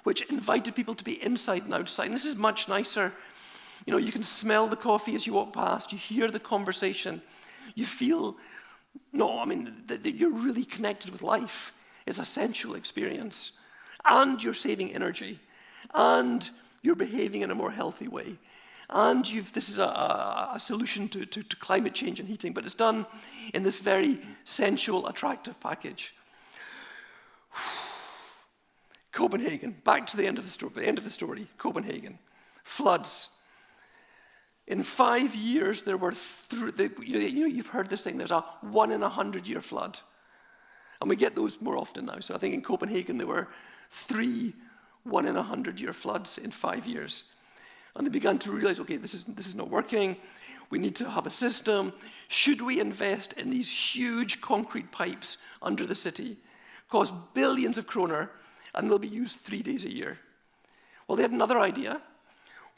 which invited people to be inside and outside. And this is much nicer. You can smell the coffee as you walk past. You hear the conversation. You feel, that you're really connected with life. It's a sensual experience. And you're saving energy. And you're behaving in a more healthy way. And this is a solution to climate change and heating, but it's done in this very sensual, attractive package. Copenhagen, back to the end of the story, Copenhagen. Floods. In 5 years, there were, you've heard this thing, there's a 1 in 100-year flood. And we get those more often now. So I think in Copenhagen, there were 3 1 in 100-year floods in 5 years. And they began to realize, okay, this is not working. We need to have a system. Should we invest in these huge concrete pipes under the city, cost billions of kroner, and they'll be used 3 days a year? Well, they had another idea.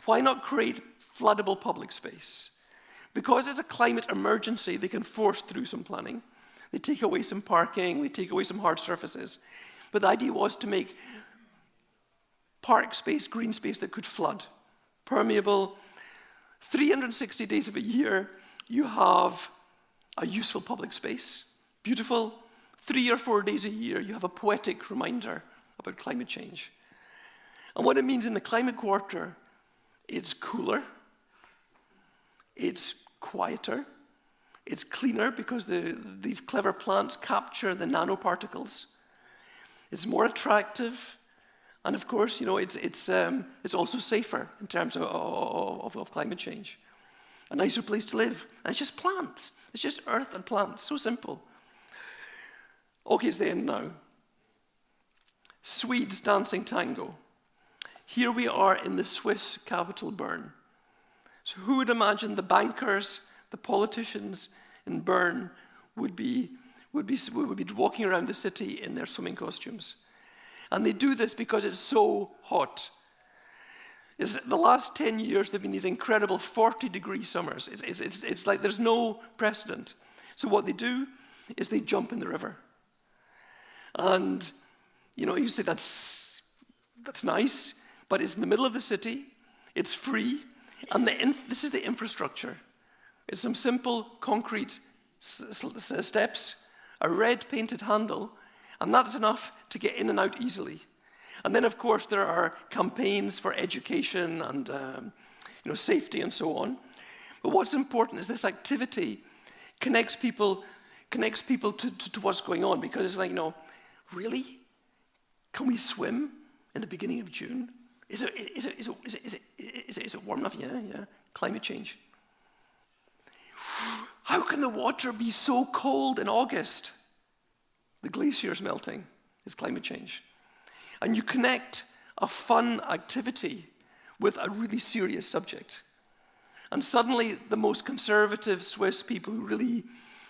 Why not create floodable public space? Because it's a climate emergency, they can force through some planning. They take away some parking, they take away some hard surfaces. But the idea was to make park space, green space that could flood. Permeable. 360 days of a year, you have a useful public space. Beautiful. 3 or 4 days a year, you have a poetic reminder about climate change. And what it means in the climate quarter, it's cooler, it's quieter, it's cleaner because these clever plants capture the nanoparticles. It's more attractive. And of course, it's also safer in terms of climate change. A nicer place to live. And it's just plants. It's just earth and plants. So simple. Okay, it's the end now. Swedes dancing tango. Here we are in the Swiss capital, Bern. So who would imagine the bankers, the politicians in Bern would be walking around the city in their swimming costumes? And they do this because it's so hot. The last 10 years, there have been these incredible 40-degree summers. It's like there's no precedent. So what they do is they jump in the river. And, you say that's nice, but it's in the middle of the city. It's free. And this is the infrastructure. It's some simple concrete steps, a red painted handle, and that's enough to get in and out easily. And then, of course, there are campaigns for education and safety and so on. But what's important is this activity connects people to what's going on, because it's like, really? Can we swim in the beginning of June? Is it warm enough? Yeah. Climate change. How can the water be so cold in August? The glaciers melting is climate change. And you connect a fun activity with a really serious subject. And suddenly the most conservative Swiss people who really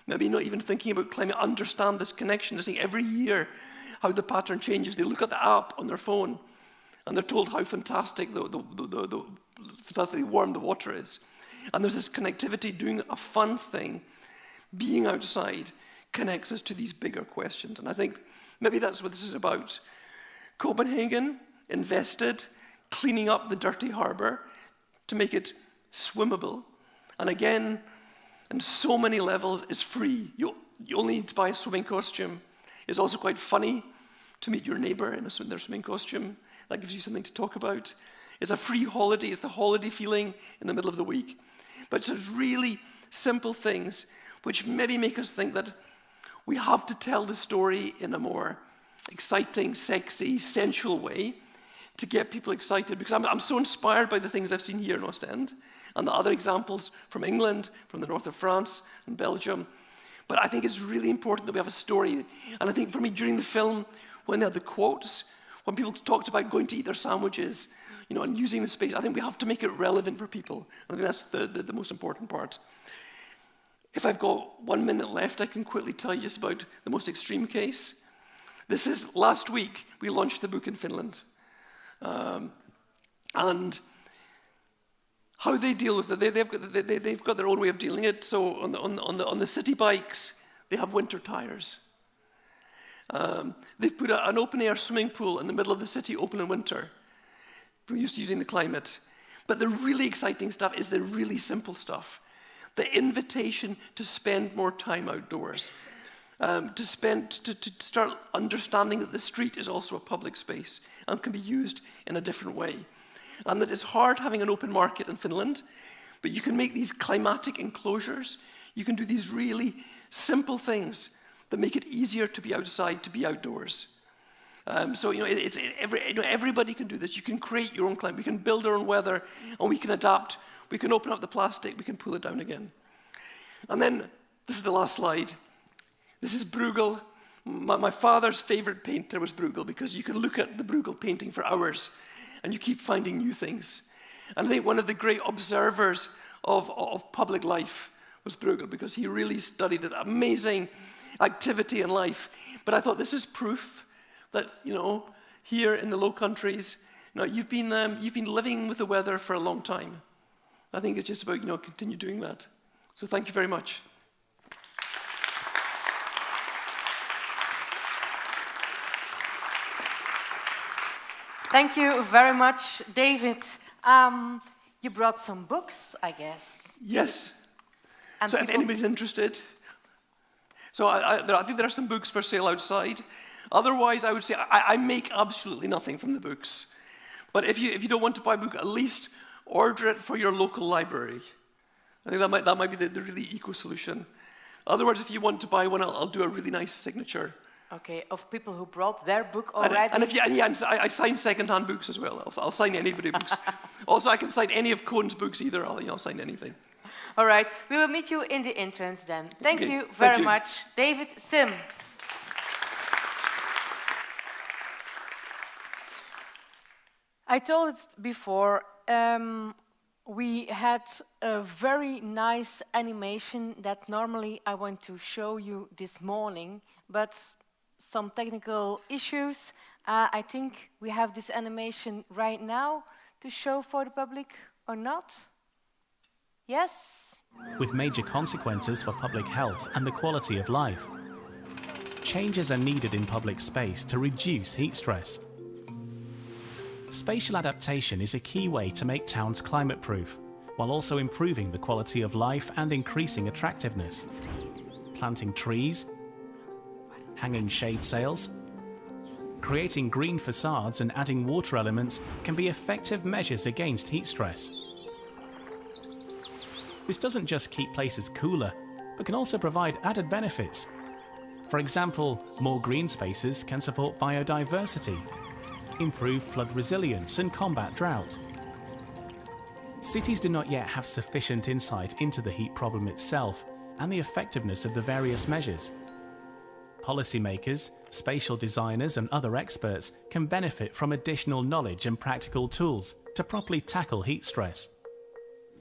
maybe not even thinking about climate understand this connection. They're seeing every year how the pattern changes. They look at the app on their phone and they're told how fantastically warm the water is. And there's this connectivity, doing a fun thing, being outside, connects us to these bigger questions. And I think maybe that's what this is about. Copenhagen invested, cleaning up the dirty harbour to make it swimmable. And again, on so many levels, is free. You only need to buy a swimming costume. It's also quite funny to meet your neighbour in their swimming costume. That gives you something to talk about. It's a free holiday. It's the holiday feeling in the middle of the week. But it's really simple things which maybe make us think that we have to tell the story in a more exciting, sexy, sensual way to get people excited. Because I'm so inspired by the things I've seen here in Ostend and the other examples from England, from the north of France and Belgium. But I think it's really important that we have a story. And I think for me, during the film, when they had the quotes, when people talked about going to eat their sandwiches, you know, and using the space, I think we have to make it relevant for people. And I think that's the most important part. If I've got 1 minute left, I can quickly tell you just about the most extreme case. This is last week, we launched the book in Finland. And how they deal with it, they've got their own way of dealing it. So on the city bikes, they have winter tires. They've put an open-air swimming pool in the middle of the city, open in winter. We're used to using the climate. But the really exciting stuff is the really simple stuff. The invitation to spend more time outdoors. To start understanding that the street is also a public space and can be used in a different way. And that it's hard having an open market in Finland, but you can make these climatic enclosures. You can do these really simple things that make it easier to be outside, to be outdoors. So everybody can do this. You can create your own climate. We can build our own weather, and we can adapt. We can open up the plastic. We can pull it down again. And then this is the last slide. This is Bruegel. My father's favorite painter was Bruegel because you can look at the Bruegel painting for hours, and you keep finding new things. And I think one of the great observers of public life was Bruegel because he really studied that amazing activity in life. But I thought this is proof that, you know, here in the Low Countries, you know, you've been living with the weather for a long time. I think it's just about, you know, continue doing that. So thank you very much. Thank you very much, David. You brought some books, I guess. Yes. And so if anybody's interested, so I think there are some books for sale outside. Otherwise, I would say I make absolutely nothing from the books. But if you don't want to buy a book, at least order it for your local library. I think that might be the really eco solution. Otherwise, if you want to buy one, I'll do a really nice signature. Okay, of people who brought their book already. And I sign second-hand books as well. I'll sign anybody's books. Also, I can sign any of Cohen's books either. I'll sign anything. All right, we will meet you in the entrance then. Thank you very much, David Sim. I told it before, we had a very nice animation that normally I want to show you this morning, but some technical issues. I think we have this animation right now to show for the public or not? Yes? With major consequences for public health and the quality of life. Changes are needed in public space to reduce heat stress. Spatial adaptation is a key way to make towns climate-proof, while also improving the quality of life and increasing attractiveness. Planting trees, hanging shade sails, creating green facades and adding water elements can be effective measures against heat stress. This doesn't just keep places cooler, but can also provide added benefits. For example, more green spaces can support biodiversity, improve flood resilience and combat drought. Cities do not yet have sufficient insight into the heat problem itself and the effectiveness of the various measures. Policymakers, spatial designers and other experts can benefit from additional knowledge and practical tools to properly tackle heat stress.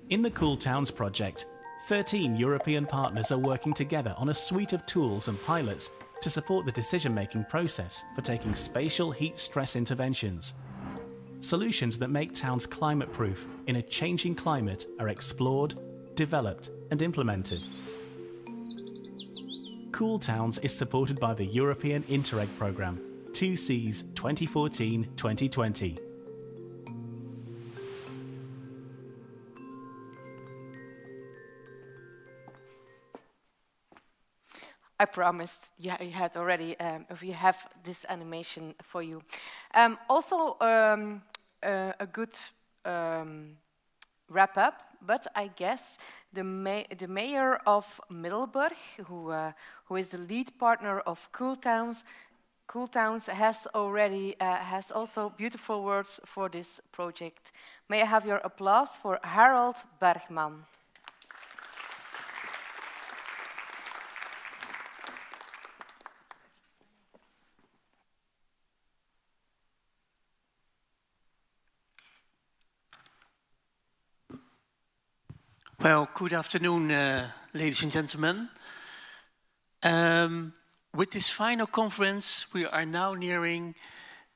In the Cool Towns project, 13 European partners are working together on a suite of tools and pilots to support the decision-making process for taking spatial heat stress interventions. Solutions that make towns climate-proof in a changing climate are explored, developed and implemented. Cool Towns is supported by the European Interreg programme, 2Cs 2014-2020. I promised you had already, if you have this animation for you. Also, a good wrap up, but I guess the mayor of Middelburg, who is the lead partner of Cool Towns, has also beautiful words for this project. May I have your applause for Harold Bergman. Well, good afternoon, ladies and gentlemen. With this final conference, we are now nearing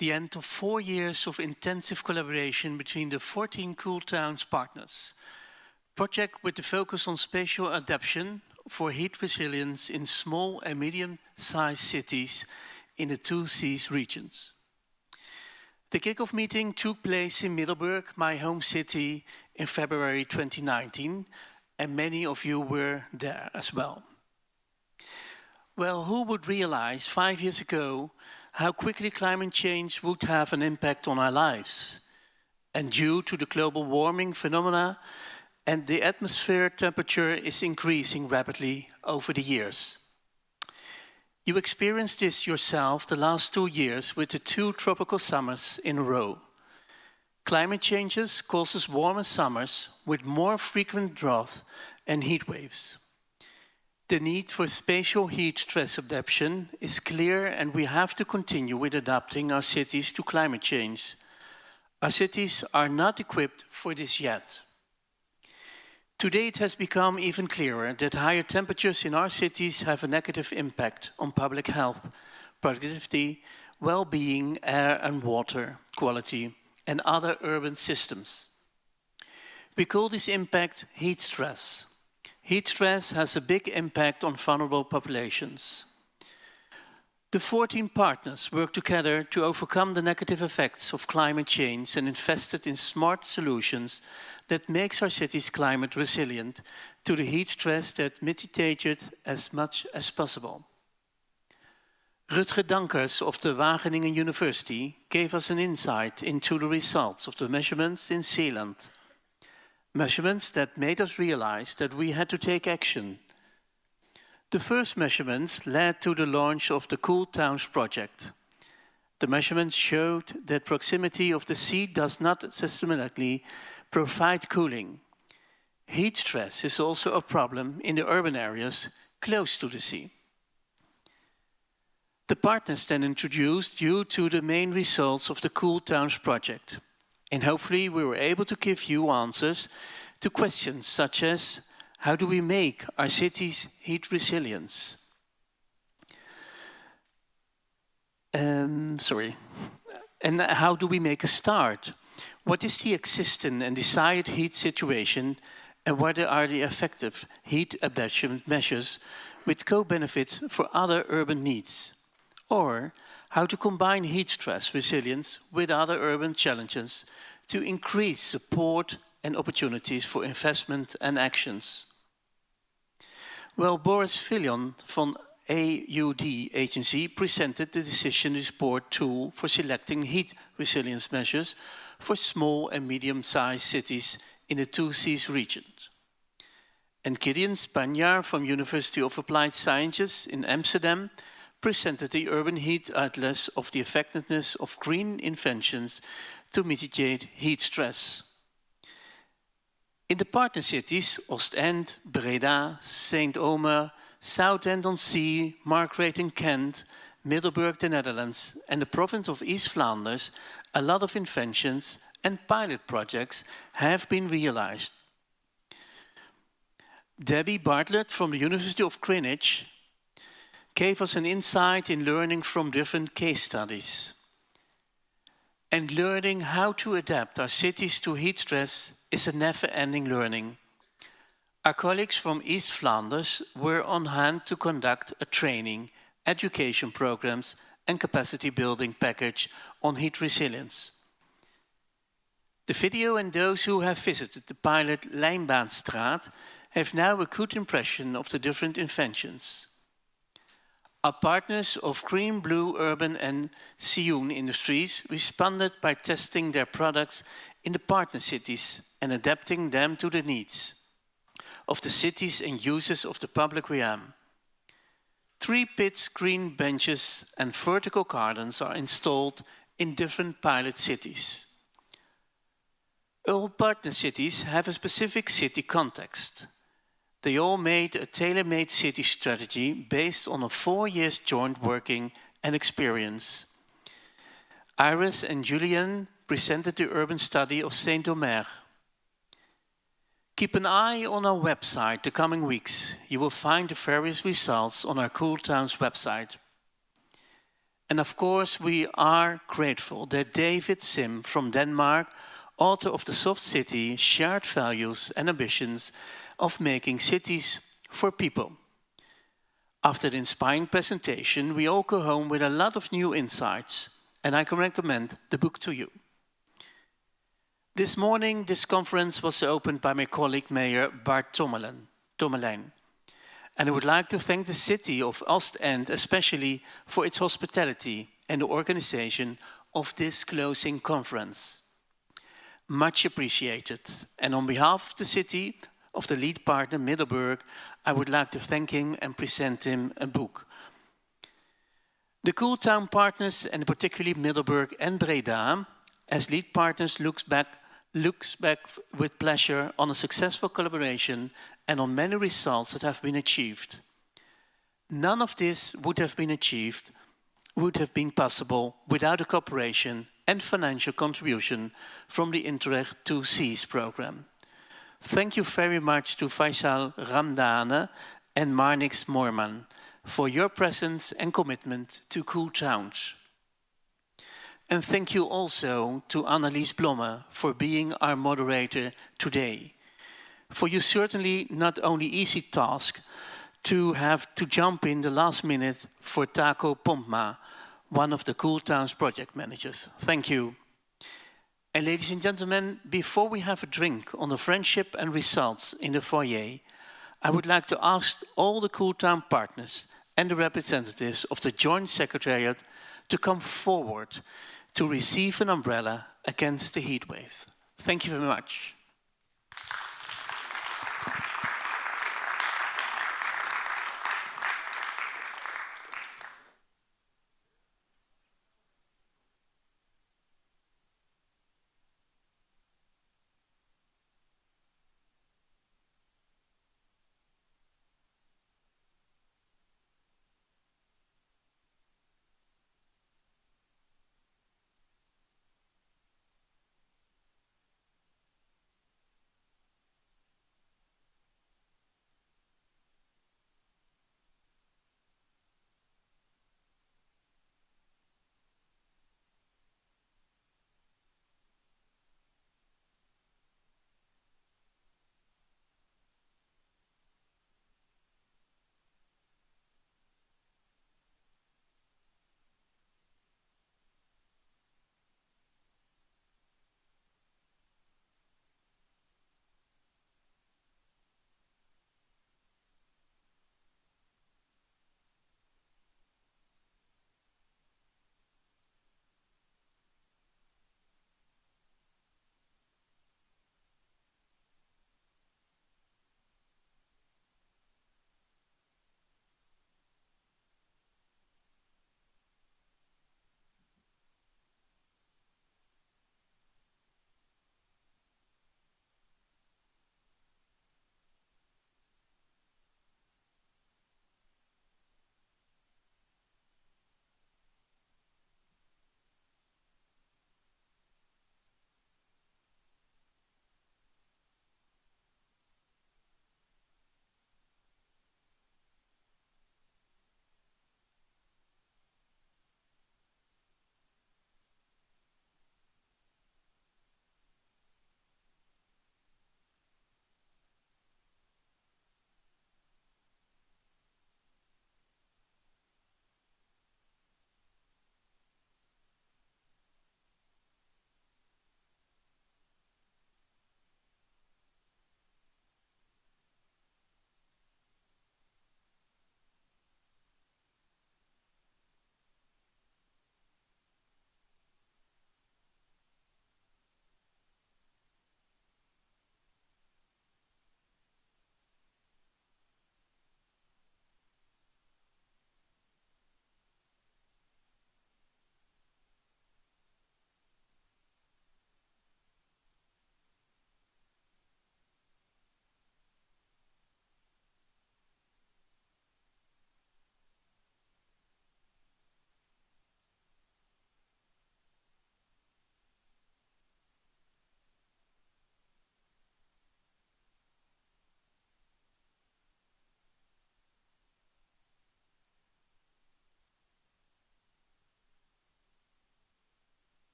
the end of 4 years of intensive collaboration between the 14 Cool Towns partners. Project with the focus on spatial adaptation for heat resilience in small and medium-sized cities in the 2Cs regions. The kickoff meeting took place in Middelburg, my home city, in February 2019, and many of you were there as well. Well, who would realize 5 years ago how quickly climate change would have an impact on our lives? And due to the global warming phenomena, and the atmosphere temperature is increasing rapidly over the years. You experienced this yourself the last 2 years with the 2 tropical summers in a row. Climate changes causes warmer summers with more frequent drought and heat waves. The need for spatial heat stress adaptation is clear, and we have to continue with adapting our cities to climate change. Our cities are not equipped for this yet. Today it has become even clearer that higher temperatures in our cities have a negative impact on public health, productivity, well-being, air and water quality, and other urban systems. We call this impact heat stress. Heat stress has a big impact on vulnerable populations. The 14 partners work together to overcome the negative effects of climate change and invested in smart solutions that makes our cities climate resilient to the heat stress that mitigated as much as possible. Rutger Dankers of the Wageningen University gave us an insight into the results of the measurements in Zeeland. Measurements that made us realize that we had to take action. The first measurements led to the launch of the Cool Towns project. The measurements showed that proximity of the sea does not systematically provide cooling. Heat stress is also a problem in the urban areas close to the sea. The partners then introduced you to the main results of the Cool Towns project. And hopefully we were able to give you answers to questions such as, how do we make our cities heat resilient? And how do we make a start? What is the existing and desired heat situation, and what are the effective heat adaptation measures with co-benefits for other urban needs? Or how to combine heat stress resilience with other urban challenges to increase support and opportunities for investment and actions. Well, Boris Fillon from AUD agency presented the decision support tool for selecting heat resilience measures for small and medium-sized cities in the 2Cs region. And Gideon Spanjar from University of Applied Sciences in Amsterdam presented the Urban Heat Atlas of the effectiveness of green inventions to mitigate heat stress. In the partner cities, Ostend, Breda, Saint-Omer, Southend-on-Sea, Markrate in Kent, Middelburg, the Netherlands, and the province of East Flanders, a lot of inventions and pilot projects have been realized. Debbie Bartlett from the University of Greenwich gave us an insight in learning from different case studies. And learning how to adapt our cities to heat stress is a never-ending learning. Our colleagues from East Flanders were on hand to conduct a training, education programs and capacity building package on heat resilience. The video and those who have visited the pilot Lijnbaanstraat have now a good impression of the different inventions. Our partners of Green, Blue, Urban and ZEE Industries responded by testing their products in the partner cities and adapting them to the needs of the cities and users of the public realm. 3 pits, green benches and vertical gardens are installed in different pilot cities. All partner cities have a specific city context. They all made a tailor-made city strategy based on a 4 years joint working and experience. Iris and Julian presented the urban study of Saint-Omer. Keep an eye on our website the coming weeks. You will find the various results on our Cool Towns website. And of course, we are grateful that David Sim from Denmark, author of The Soft City, shared values and ambitions of making cities for people. After the inspiring presentation, we all go home with a lot of new insights, and I can recommend the book to you. This morning, this conference was opened by my colleague Mayor Bart Tommelijn. And I would like to thank the city of Ostend especially for its hospitality and the organization of this closing conference. Much appreciated. And on behalf of the city, of the lead partner Middelburg, I would like to thank him and present him a book. The Cool Town partners, and particularly Middelburg and Breda, as lead partners looks back with pleasure on a successful collaboration and on many results that have been achieved. None of this would have been possible without a cooperation and financial contribution from the Interreg 2 Seas program. Thank you very much to Faisal Ramdane and Marnix Moorman for your presence and commitment to Cool Towns. And thank you also to Annelies Blomme for being our moderator today. For you certainly not only easy task to have to jump in the last minute for Taco Pompma, one of the Cool Towns project managers. Thank you. And ladies and gentlemen, before we have a drink on the friendship and results in the foyer, I would like to ask all the Cool Town partners and the representatives of the Joint Secretariat to come forward to receive an umbrella against the heat waves. Thank you very much.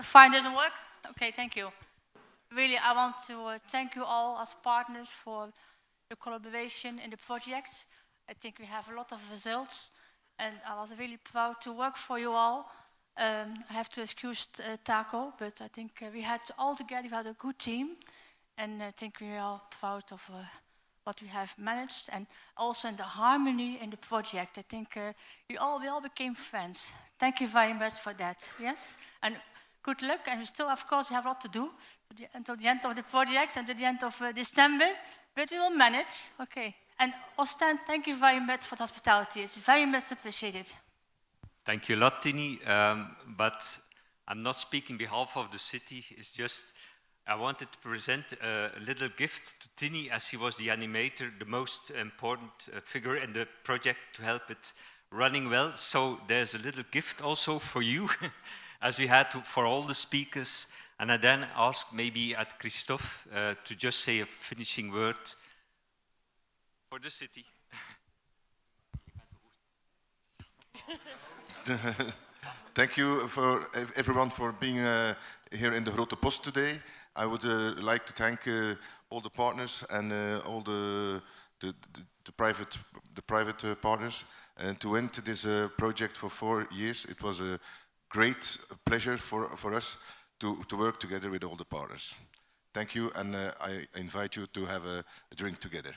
Fine, doesn't work? Okay, thank you. Really, I want to thank you all as partners for the collaboration in the project. I think we have a lot of results, and I was really proud to work for you all. I have to excuse Taco, but I think we had all together, we had a good team, and I think we are all proud of what we have managed, and also in the harmony in the project. I think we all became friends. Thank you very much for that, yes? And good luck, and we still, of course, we have a lot to do until the end of the project and at the end of December, but we will manage, okay. And Ostend, thank you very much for the hospitality. It's very much appreciated. Thank you a lot, Tini, but I'm not speaking on behalf of the city. It's just I wanted to present a little gift to Tini, as he was the animator, the most important figure in the project to help it running well. So there's a little gift also for you, as we had for all the speakers. And I then asked maybe at Christophe to just say a finishing word for the city. Thank you for everyone for being here in the Grote Post today. I would like to thank all the partners and all the private partners, and to end this project for 4 years. It was a great pleasure for us to work together with all the partners. Thank you, and I invite you to have a drink together.